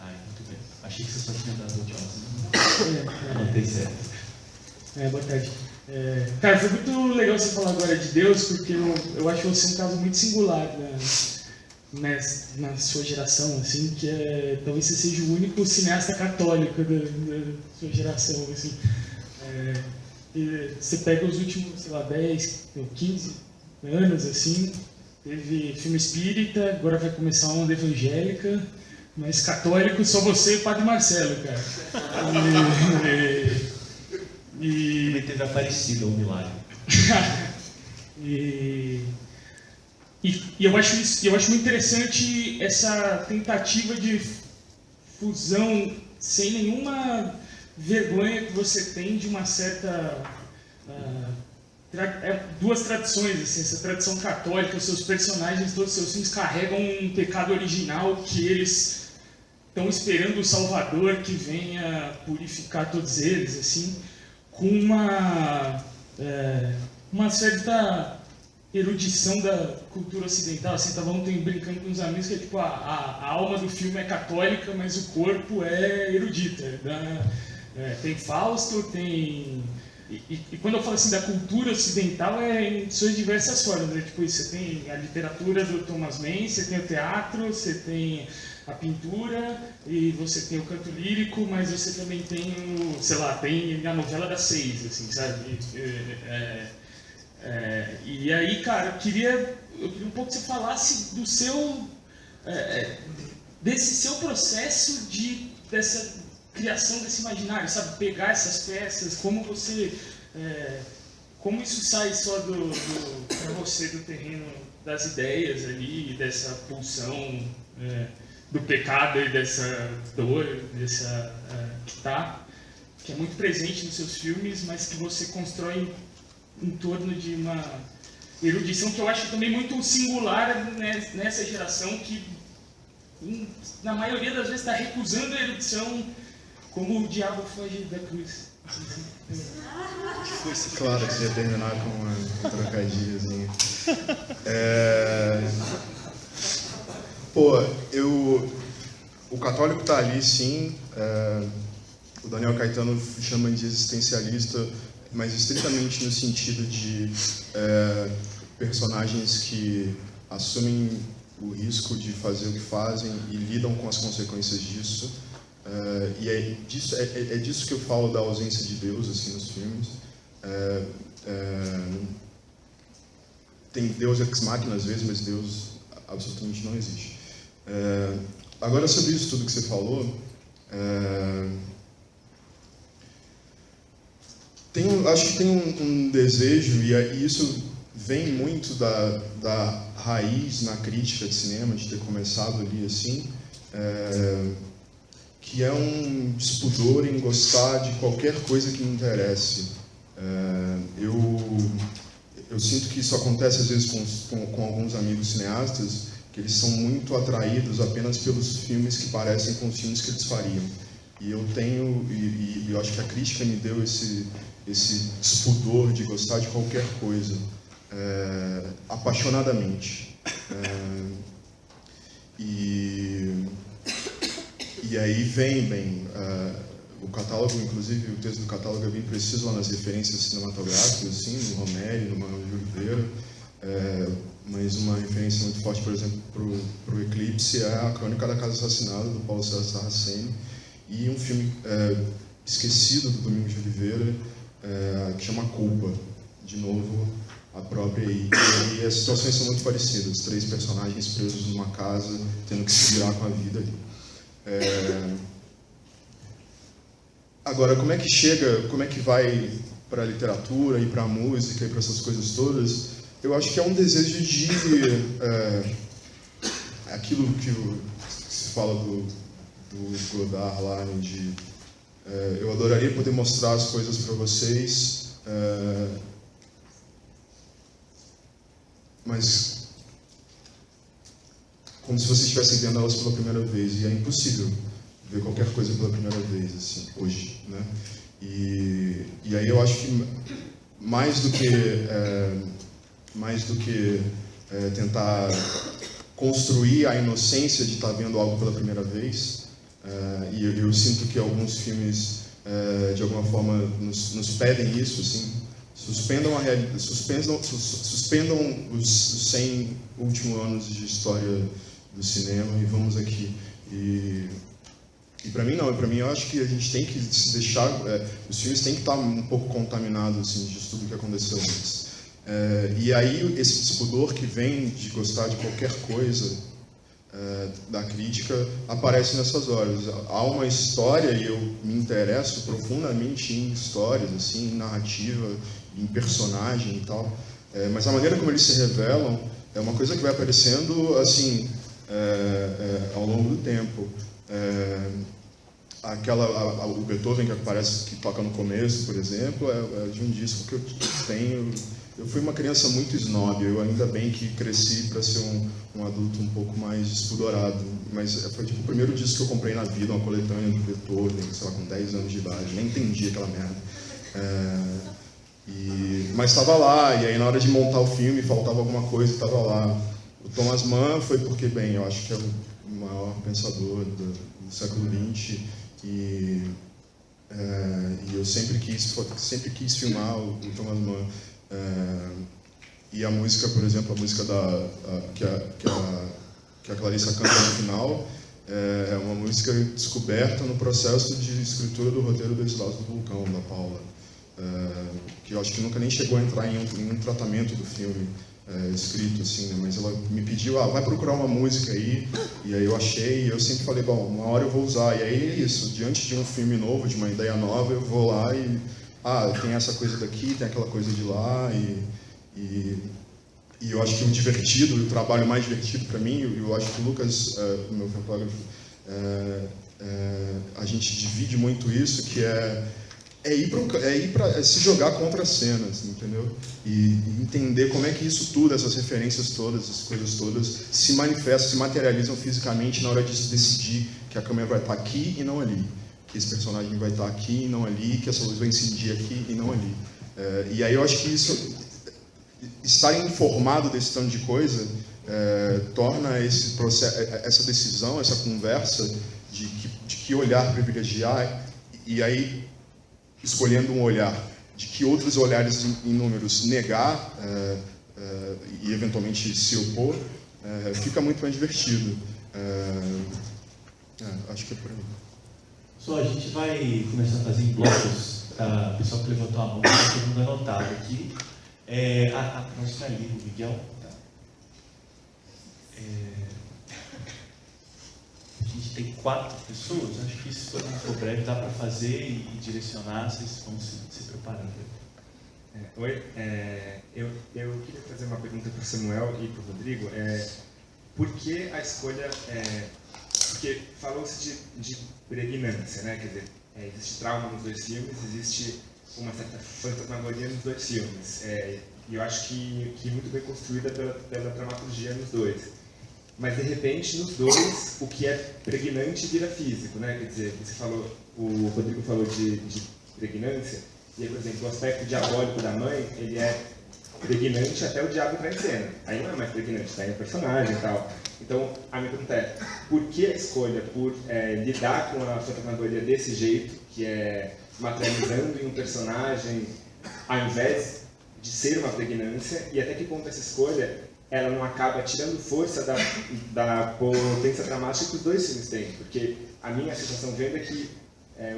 Muito bem. Achei que você só tinha dado o não tem certo. Boa tarde. Cara, foi muito legal você falar agora de Deus, porque eu acho você um caso muito singular na sua geração, assim, que talvez você seja o único cineasta católico da sua geração, assim. Você pega os últimos, sei lá, 10, 15, anos, assim. Teve filme espírita, agora vai começar uma onda evangélica, mas católico só você e o Padre Marcelo, cara. Ele teve Aparecida, o milagre. E eu acho muito interessante essa tentativa de fusão sem nenhuma vergonha que você tem de uma certa duas tradições, assim, essa tradição católica, os seus personagens, todos os seus filmes carregam um pecado original que eles estão esperando o Salvador que venha purificar todos eles, assim, com uma certa erudição da cultura ocidental. Assim, tava ontem brincando com uns amigos que é tipo a alma do filme é católica, mas o corpo é erudita. Tem Fausto, tem... E quando eu falo assim da cultura ocidental, é em suas diversas formas. Né? Tipo, você tem a literatura do Thomas Mann, você tem o teatro, você tem a pintura, e você tem o canto lírico, mas você também tem tem a novela das 6, assim, sabe? E aí, cara, eu queria um pouco que você falasse do seu... desse seu processo dessa criação desse imaginário, sabe? Pegar essas peças, como você... como isso sai só para você do terreno das ideias ali, dessa pulsão do pecado e dessa dor, que é muito presente nos seus filmes, mas que você constrói em torno de uma erudição que eu acho também muito singular nessa geração que, na maioria das vezes, está recusando a erudição como o diabo foge da cruz. Claro que ia terminar com um trocadilhozinho. O católico está ali, sim. O Daniel Caetano chama de existencialista, mas estritamente no sentido de personagens que assumem o risco de fazer o que fazem e lidam com as consequências disso. E é disso que eu falo da ausência de Deus assim, nos filmes. Tem Deus ex machina às vezes, mas Deus absolutamente não existe. Agora, sobre isso tudo que você falou, acho que tem um desejo, e isso vem muito da raiz na crítica de cinema, de ter começado ali assim, que é um despudor em gostar de qualquer coisa que me interesse. Eu sinto que isso acontece às vezes com alguns amigos cineastas, que eles são muito atraídos apenas pelos filmes que parecem com os filmes que eles fariam. E eu tenho, e eu acho que a crítica me deu esse despudor de gostar de qualquer coisa, apaixonadamente. E aí vem o catálogo, inclusive o texto do catálogo é bem preciso lá nas referências cinematográficas, assim, no Romério, no Manuel de Oliveira, mas uma referência muito forte, por exemplo, para o Eclipse é a Crônica da Casa Assassinada, do Paulo César Sarraceni, e um filme esquecido do Domingos de Oliveira, que chama Culpa, de novo a própria aí. E as situações são muito parecidas, 3 personagens presos numa casa, tendo que se virar com a vida ali. Agora, como é que vai para a literatura e para a música e para essas coisas todas? Eu acho que é um desejo de aquilo que se fala do Godard lá, de eu adoraria poder mostrar as coisas para vocês, mas como se vocês estivessem vendo elas pela primeira vez, e é impossível ver qualquer coisa pela primeira vez, assim, hoje, né? E aí eu acho que mais do que tentar construir a inocência de estar vendo algo pela primeira vez, e eu sinto que alguns filmes de alguma forma nos pedem isso, assim, suspendam a realidade, suspendam os 100 últimos anos de história do cinema e vamos aqui. E para mim não, para mim eu acho que a gente tem que se deixar, os filmes têm que estar um pouco contaminados assim, de tudo que aconteceu antes. E aí esse pudor que vem de gostar de qualquer coisa da crítica aparece nessas horas. Há uma história, e eu me interesso profundamente em histórias, assim, em narrativa, em personagem e tal, mas a maneira como eles se revelam é uma coisa que vai aparecendo assim ao longo do tempo. O Beethoven que aparece, que toca no começo, por exemplo, é de um disco que eu tenho. Eu fui uma criança muito snob, eu ainda bem que cresci para ser um adulto um pouco mais despudorado, mas foi tipo o primeiro disco que eu comprei na vida, uma coletânea do Beethoven, sei lá, com 10 anos de idade, nem entendi aquela merda. Mas estava lá, e aí na hora de montar o filme faltava alguma coisa e estava lá. O Thomas Mann foi porque, bem, eu acho que é o maior pensador do século XX, e eu sempre quis filmar o Thomas Mann. E a música, por exemplo, a música que a Clarissa canta no final, é uma música descoberta no processo de escritura do roteiro do Esse Lado do Vulcão, da Paula, que eu acho que nunca nem chegou a entrar em um tratamento do filme escrito, assim, né? Mas ela me pediu, vai procurar uma música aí, e aí eu achei, e eu sempre falei, bom, uma hora eu vou usar, e aí é isso, diante de um filme novo, de uma ideia nova, eu vou lá e tem essa coisa daqui, tem aquela coisa de lá, e eu acho que o divertido, o trabalho mais divertido para mim, eu acho que o Lucas, o meu fotógrafo, a gente divide muito isso, que é ir para se jogar contra as cenas, entendeu? E entender como é que isso tudo, essas referências todas, essas coisas todas, se manifestam, se materializam fisicamente na hora de decidir que a câmera vai estar aqui e não ali, que esse personagem vai estar aqui e não ali, que essa luz vai incidir aqui e não ali. E aí eu acho que isso, estar informado desse tanto de coisa, torna esse processo, essa decisão, essa conversa de que olhar privilegiar, e aí escolhendo um olhar, de que outros olhares inúmeros negar e eventualmente se opor, fica muito mais divertido. Acho que é por aí. A gente vai começar a fazer em blocos, para o pessoal que levantou a mão, para todo mundo anotado aqui. A próxima é ali, o Miguel. Tá. A gente tem 4 pessoas, acho que se todo mundo for breve dá para fazer e direcionar, vocês vão se preparando. Oi, eu queria fazer uma pergunta para o Samuel e para o Rodrigo. Por que a escolha... porque falou-se de pregnância, né? Quer dizer, existe trauma nos 2 filmes, existe uma certa fantasmagoria nos 2 filmes. E eu acho que muito bem construída pela dramaturgia nos 2. Mas, de repente, nos 2, o que é pregnante vira físico, né? Quer dizer, o Rodrigo falou de pregnância, e aí, por exemplo, o aspecto diabólico da mãe, ele é pregnante até o diabo entrar em cena. Aí não é mais pregnante, está aí o personagem e tal. Então, a minha pergunta é, por que a escolha por lidar com a fantasmagoria desse jeito, que é materializando em um personagem, ao invés de ser uma pregnância, e até que ponto essa escolha ela não acaba tirando força da potência dramática que os 2 filmes têm? Porque a minha sensação vendo é que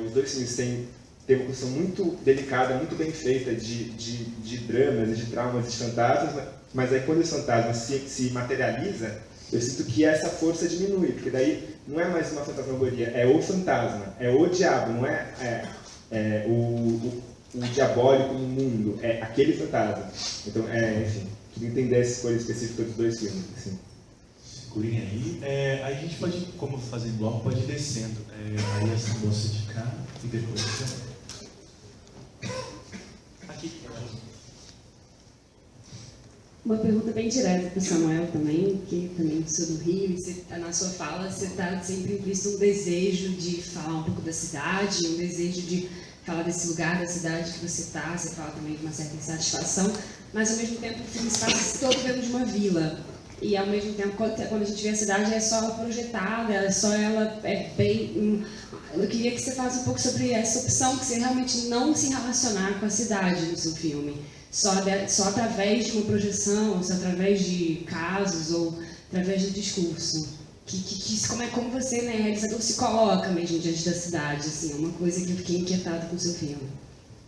os 2 filmes têm uma questão muito delicada, muito bem feita de dramas, de traumas, de fantasmas, mas aí quando os fantasmas se materializa, eu sinto que essa força diminui, porque daí não é mais uma fantasmagoria, é o fantasma, é o diabo, não é o diabólico no mundo, é aquele fantasma. Então, enfim, queria entender essa escolha específica dos 2 filmes. Assim. Segurem aí. Aí a gente pode, como fazer em bloco, pode ir descendo. Aí essa moça de cá e depois... Aqui. Uma pergunta bem direta para o Samuel também, que também sou do Rio, e na sua fala você está sempre implícito um desejo de falar um pouco da cidade, um desejo de falar desse lugar da cidade que você está, você fala também de uma certa insatisfação, mas ao mesmo tempo o filme se passa todo dentro de uma vila. E ao mesmo tempo, quando a gente vê a cidade, é só ela projetada, só ela bem... Eu queria que você falasse um pouco sobre essa opção, que você realmente não se relacionar com a cidade no seu filme. Só através de uma projeção, só através de casos ou através do discurso. Como você, né, realizador, se coloca mesmo diante da cidade, assim, é uma coisa que eu fiquei inquietada com o seu filme.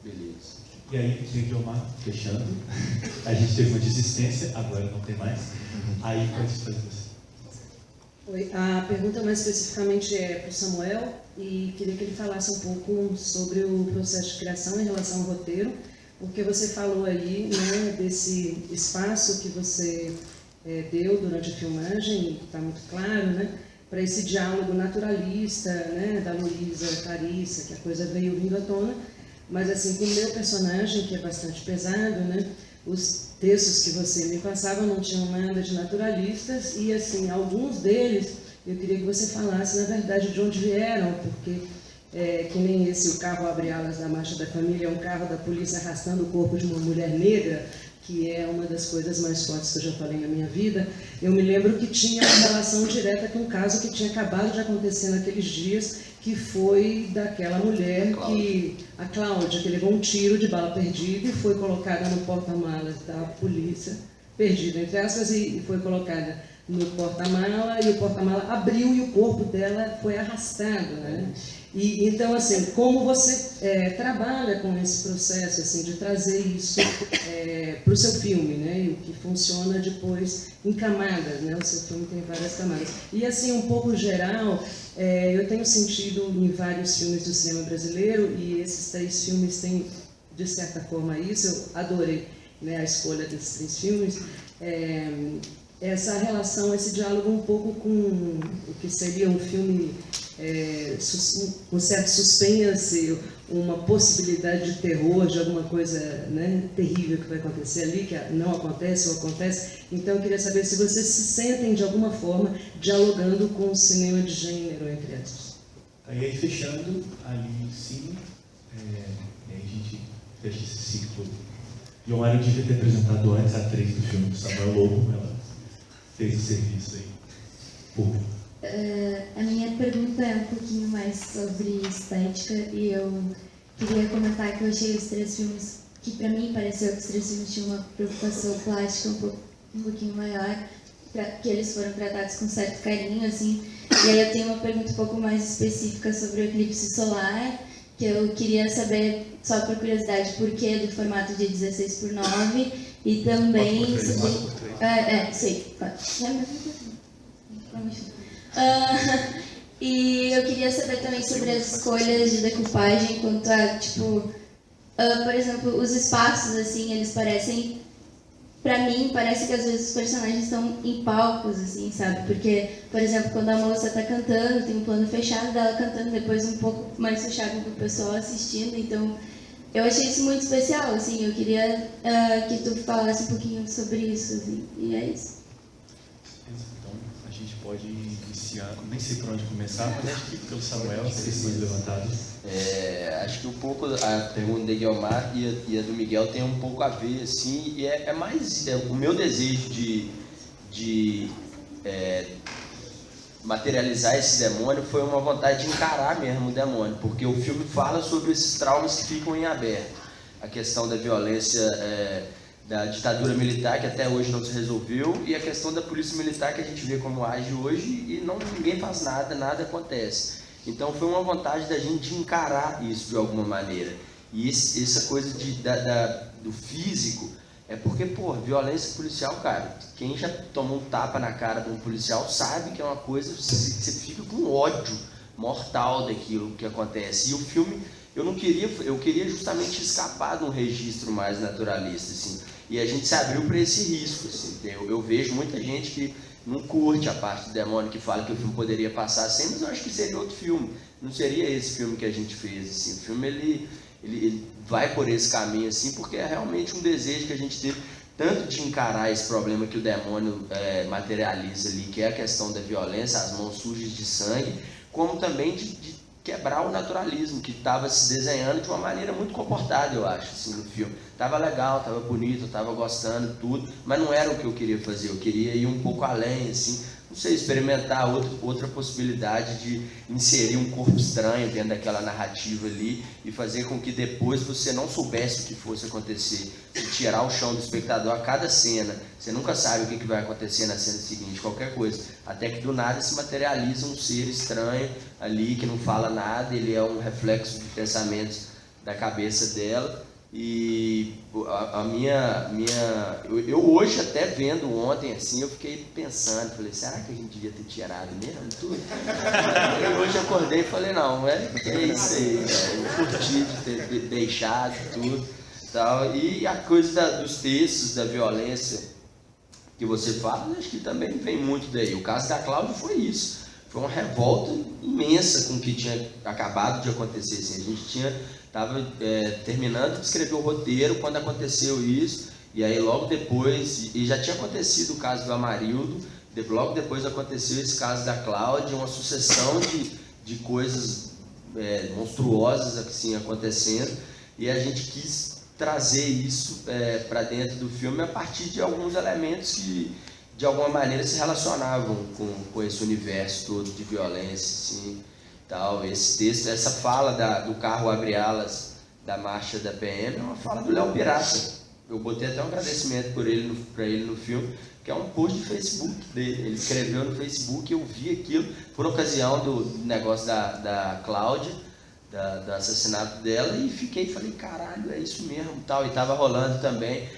Beleza. E aí, Guiomar, fechando, a gente teve uma desistência, agora não tem mais. Aí pode fazer você. Oi, a pergunta mais especificamente é para o Samuel e queria que ele falasse um pouco sobre o processo de criação em relação ao roteiro, porque você falou aí, né, desse espaço que você deu durante a filmagem, está muito claro, né, para esse diálogo naturalista, né, da Luísa Clarissa, que a coisa veio vindo à tona, mas assim, com o meu personagem, que é bastante pesado, né, os textos que você me passava não tinham nada de naturalistas e, assim, alguns deles, eu queria que você falasse, na verdade, de onde vieram, porque, que nem esse, o carro Abre Alas da Marcha da Família, é um carro da polícia arrastando o corpo de uma mulher negra, que é uma das coisas mais fortes que eu já falei na minha vida. Eu me lembro que tinha uma relação direta com um caso que tinha acabado de acontecer naqueles dias, que foi daquela mulher, a Cláudia, que levou um tiro de bala perdida e foi colocada no porta-malas da polícia, perdida entre aspas, e foi colocada no porta-mala, e o porta-mala abriu e o corpo dela foi arrastado, né? E então, assim, como você trabalha com esse processo, assim, de trazer isso para o seu filme, né? E o que funciona depois em camadas, né? O seu filme tem várias camadas. E, assim, um pouco geral, eu tenho sentido em vários filmes do cinema brasileiro, e esses 3 filmes têm, de certa forma, isso. Eu adorei, né, a escolha desses 3 filmes. Essa relação, esse diálogo um pouco com o que seria um filme com certo suspense, uma possibilidade de terror, de alguma coisa, né, terrível que vai acontecer ali, que não acontece ou acontece. Então, eu queria saber se vocês se sentem, de alguma forma, dialogando com o cinema de gênero, entre aspas. E aí, fechando ali em cima, e aí a gente fecha esse ciclo. Guiomar, eu devia ter apresentado antes a atriz do filme do Samuel Lobo, ela fez o serviço aí. Público. A minha pergunta é um pouquinho mais sobre estética, e eu queria comentar que eu achei os 3 filmes, que para mim pareceu que os 3 filmes tinham uma preocupação plástica um pouquinho maior, que eles foram tratados com certo carinho, assim. E aí eu tenho uma pergunta um pouco mais específica sobre o eclipse solar, que eu queria saber, só por curiosidade, por que do formato de 16:9, e também... sei. E eu queria saber também sobre as escolhas de decupagem quanto a, tipo, por exemplo, os espaços, assim, eles parecem, pra mim, parece que às vezes os personagens estão em palcos, assim, sabe? Porque, por exemplo, quando a moça tá cantando, tem um plano fechado dela cantando, depois um pouco mais fechado com o pessoal assistindo, então eu achei isso muito especial, assim, eu queria que tu falasse um pouquinho sobre isso, assim, e é isso. Então, a gente pode iniciar, nem sei por onde começar, mas acho que pelo Samuel, as questões levantadas. Acho que um pouco a pergunta da Guiomar e a do Miguel tem um pouco a ver, assim, e é mais o meu desejo de materializar esse demônio foi uma vontade de encarar mesmo o demônio, porque o filme fala sobre esses traumas que ficam em aberto, a questão da violência da ditadura militar, que até hoje não se resolveu, e a questão da polícia militar, que a gente vê como age hoje, e ninguém faz nada, nada acontece. Então foi uma vontade da gente encarar isso de alguma maneira. E essa coisa do físico, é porque, violência policial, cara, quem já tomou um tapa na cara de um policial sabe que é uma coisa, você fica com ódio mortal daquilo que acontece. E o filme, eu queria justamente escapar de um registro mais naturalista, assim. E a gente se abriu para esse risco, assim. Eu vejo muita gente que não curte a parte do demônio, que fala que o filme poderia passar assim, mas eu acho que seria outro filme. Não seria esse filme que a gente fez, assim. O filme, ele vai por esse caminho, assim, porque é realmente um desejo que a gente teve, tanto de encarar esse problema que o demônio materializa ali, que é a questão da violência, as mãos sujas de sangue, como também de quebrar o naturalismo, que estava se desenhando de uma maneira muito comportada, eu acho, assim, no filme. Estava legal, estava bonito, estava gostando, tudo, mas não era o que eu queria fazer, eu queria ir um pouco além, assim, não sei, experimentar outra possibilidade de inserir um corpo estranho dentro daquela narrativa ali e fazer com que depois você não soubesse o que fosse acontecer, e tirar o chão do espectador a cada cena. Você nunca sabe o que vai acontecer na cena seguinte, qualquer coisa, até que do nada se materializa um ser estranho ali que não fala nada, ele é um reflexo de pensamentos da cabeça dela, E eu hoje até vendo ontem assim, eu fiquei pensando, falei, será que a gente devia ter tirado mesmo tudo? Eu hoje acordei e falei, não, é isso aí, eu curti de ter deixado tudo, tal. E a coisa dos textos, da violência que você fala, acho que também vem muito daí. O caso da Cláudia foi isso. Foi uma revolta imensa com o que tinha acabado de acontecer. Assim. A gente estava terminando de escrever o roteiro quando aconteceu isso, e aí logo depois, e já tinha acontecido o caso do Amarildo, logo depois aconteceu esse caso da Cláudia, uma sucessão de coisas monstruosas assim, acontecendo, e a gente quis trazer isso para dentro do filme a partir de alguns elementos que de alguma maneira se relacionavam com esse universo todo de violência, assim, tal. Esse texto, essa fala do carro abre alas da marcha da PM é uma fala do Léo Pirata. Eu botei até um agradecimento para ele no filme, que é um post de Facebook dele. Ele escreveu no Facebook, eu vi aquilo por ocasião do negócio da Cláudia, do assassinato dela, e falei, caralho, é isso mesmo, tal. E estava rolando também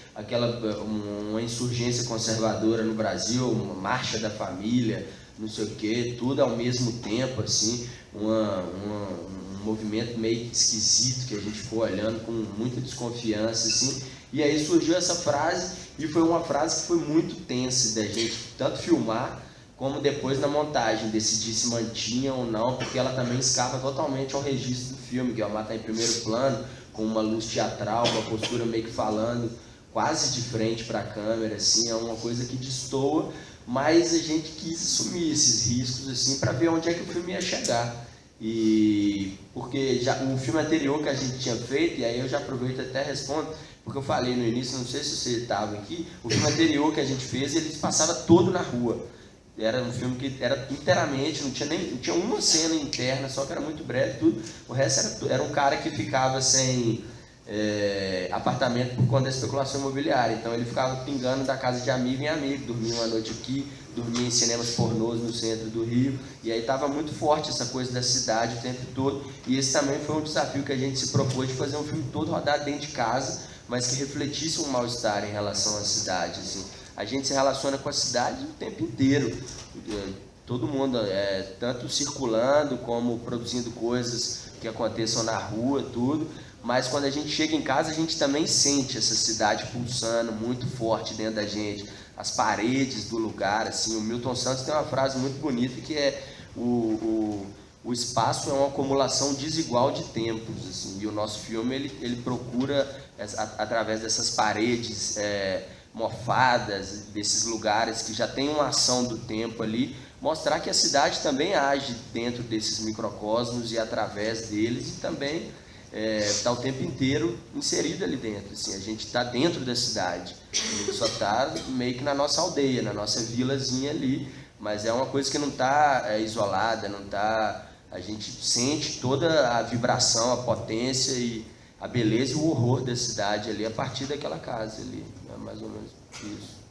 uma insurgência conservadora no Brasil, uma marcha da família, não sei o que, tudo ao mesmo tempo, assim, um movimento meio esquisito que a gente ficou olhando com muita desconfiança, assim. E aí surgiu essa frase, e foi uma frase que foi muito tensa da gente tanto filmar como depois na montagem, decidir se mantinha ou não, porque ela também escapa totalmente ao registro do filme, que é uma tá em primeiro plano, com uma luz teatral, uma postura meio que falando quase de frente para a câmera, assim, é uma coisa que destoa, mas a gente quis assumir esses riscos assim, para ver onde é que o filme ia chegar. E porque já o filme anterior que a gente tinha feito, e aí eu já aproveito e até respondo, porque eu falei no início, não sei se você estava aqui, o filme anterior que a gente fez, ele passava todo na rua. Era um filme que era inteiramente, não tinha uma cena interna, só que era muito breve, tudo. O resto era um cara que ficava sem apartamento por conta da especulação imobiliária. Então ele ficava pingando da casa de amigo em amigo, dormia uma noite aqui, dormia em cinemas pornôs no centro do Rio. E aí estava muito forte essa coisa da cidade o tempo todo. E esse também foi um desafio que a gente se propôs de fazer um filme todo rodado dentro de casa, mas que refletisse um mal-estar em relação à cidade, assim. A gente se relaciona com a cidade o tempo inteiro, todo mundo, tanto circulando como produzindo coisas que aconteçam na rua, tudo, mas quando a gente chega em casa a gente também sente essa cidade pulsando muito forte dentro da gente, as paredes do lugar, assim. O Milton Santos tem uma frase muito bonita que é o espaço é uma acumulação desigual de tempos, assim, e o nosso filme ele procura, através dessas paredes mofadas, desses lugares que já tem uma ação do tempo ali, mostrar que a cidade também age dentro desses microcosmos e através deles, e também está o tempo inteiro inserido ali dentro. Assim, a gente está dentro da cidade, a gente só está meio que na nossa aldeia, na nossa vilazinha ali, mas é uma coisa que não está isolada, não está. A gente sente toda a vibração, a potência e a beleza e o horror da cidade ali a partir daquela casa ali, é mais ou menos isso.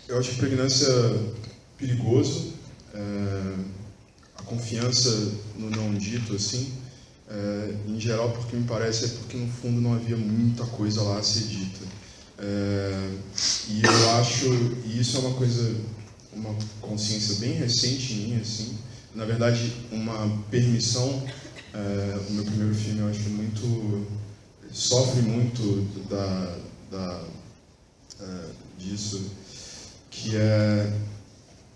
Eu acho a pregnância perigoso, a confiança no não dito, assim, em geral, porque me parece porque no fundo não havia muita coisa lá a ser dita. E eu acho, e isso é uma consciência bem recente minha, assim, na verdade, uma permissão. O meu primeiro filme, eu acho que sofre muito disso, que é,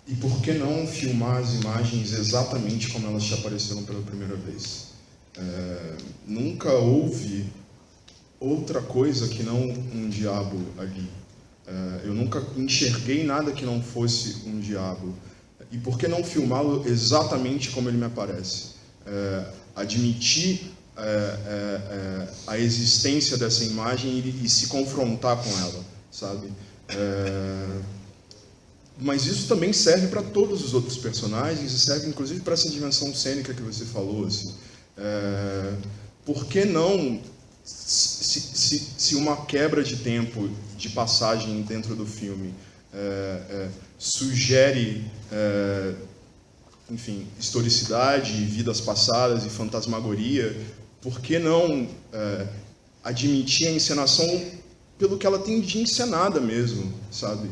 e por que não filmar as imagens exatamente como elas te apareceram pela primeira vez? Nunca houve outra coisa que não um diabo ali. Eu nunca enxerguei nada que não fosse um diabo. E por que não filmá-lo exatamente como ele me aparece? Admitir a existência dessa imagem e se confrontar com ela, sabe? Mas isso também serve para todos os outros personagens e serve inclusive para essa dimensão cênica que você falou, assim. Por que não, se uma quebra de tempo de passagem dentro do filme sugere enfim, historicidade, vidas passadas e fantasmagoria, por que não admitir a encenação pelo que ela tem de encenada mesmo, sabe?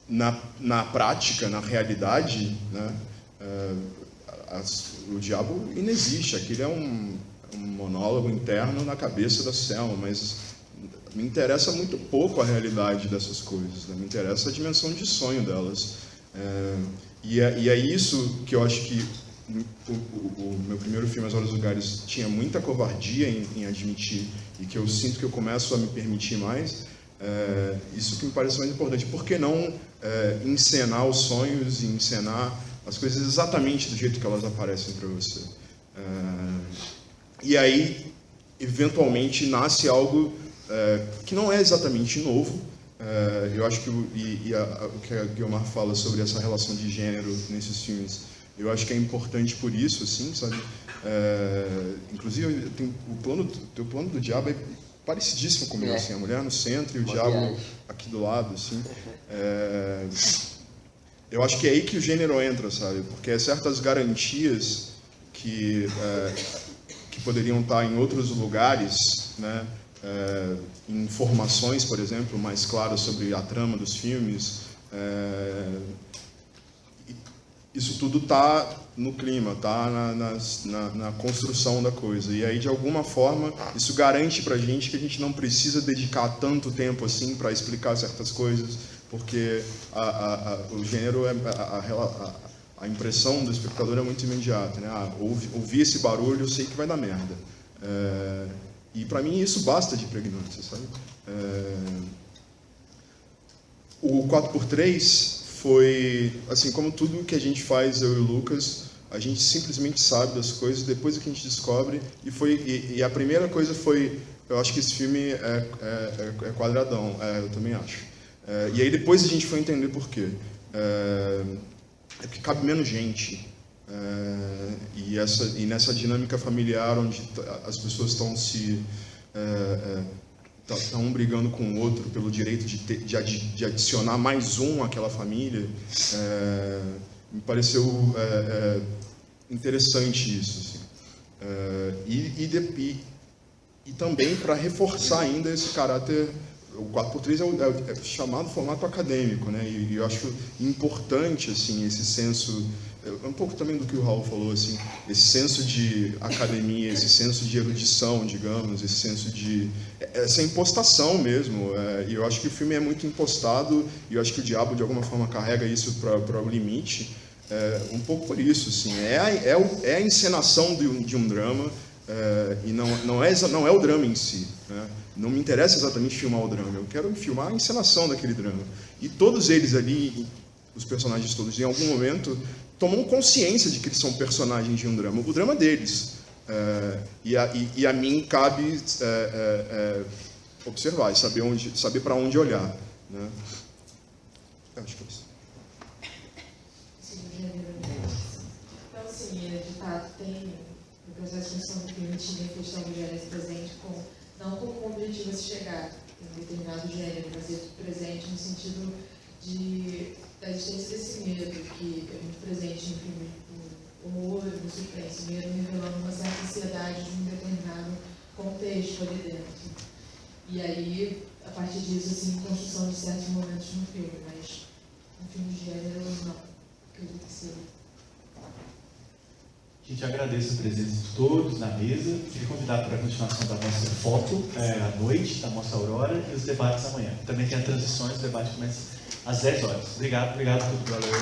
Na prática, na realidade, né? O diabo inexiste, aquele é um monólogo interno na cabeça da Selma, mas me interessa muito pouco a realidade dessas coisas, né? Me interessa a dimensão de sonho delas. E é isso que eu acho que o meu primeiro filme, As Horas dos Lugares, tinha muita covardia em admitir, e que eu sinto que eu começo a me permitir mais. Isso que me parece mais importante. Por que não encenar os sonhos e encenar as coisas exatamente do jeito que elas aparecem para você? E aí, eventualmente, nasce algo que não é exatamente novo. Eu acho que o que a Guiomar fala sobre essa relação de gênero nesses filmes, eu acho que é importante por isso, assim, sabe? Inclusive, o plano do diabo é parecidíssimo com o meu, assim, a mulher no centro e o diabo aqui do lado, assim. Eu acho que é aí que o gênero entra, sabe? Porque certas garantias que poderiam estar em outros lugares, né? Informações, por exemplo, mais claras sobre a trama dos filmes, isso tudo está no clima, está na construção da coisa. E aí, de alguma forma, isso garante para a gente que a gente não precisa dedicar tanto tempo assim para explicar certas coisas, porque o gênero, a impressão do espectador é muito imediata, né? Ouvi esse barulho, eu sei que vai dar merda. E para mim isso basta de pregnância, sabe? O 4x3 foi, assim, como tudo que a gente faz, eu e o Lucas, a gente simplesmente sabe das coisas, depois que a gente descobre, e a primeira coisa foi, eu acho que esse filme é quadradão, eu também acho. E aí depois a gente foi entender por quê. É porque cabe menos gente. E nessa dinâmica familiar, onde as pessoas estão estão brigando com o outro pelo direito de adicionar mais um àquela família, me pareceu interessante isso, assim. E também para reforçar ainda esse caráter. O 4x3 é chamado formato acadêmico, né? E eu acho importante, assim, esse senso, um pouco também do que o Raul falou, assim, esse senso de academia, esse senso de erudição, digamos, esse senso de essa impostação mesmo. E eu acho que o filme é muito impostado, e eu acho que o diabo de alguma forma carrega isso para o limite, um pouco por isso, assim. É a encenação de um drama. E não é o drama em si, né? Não me interessa exatamente filmar o drama, eu quero filmar a encenação daquele drama. E todos eles ali, os personagens todos, em algum momento, tomam consciência de que eles são personagens de um drama, o drama deles. E a mim cabe observar e saber para onde olhar, né? Eu acho que é isso. Então, assim, de fato, tem o processo de construção do filme tinha a questão do gênero presente, não como um objetivo a se chegar em um determinado gênero, mas ele presente no sentido da existência desse medo, que é muito presente no filme do horror, do suspense, medo revelando uma certa ansiedade de um determinado contexto ali dentro. E aí, a partir disso, assim, construção de certos momentos no filme, mas no filme de gênero, não. Acredito que seja. A gente agradece a presença de todos na mesa. Fique convidado para a continuação da nossa foto à noite, da nossa aurora, e os debates amanhã. Também tem as transições, o debate começa às 10 horas. Obrigado por tudo, galera.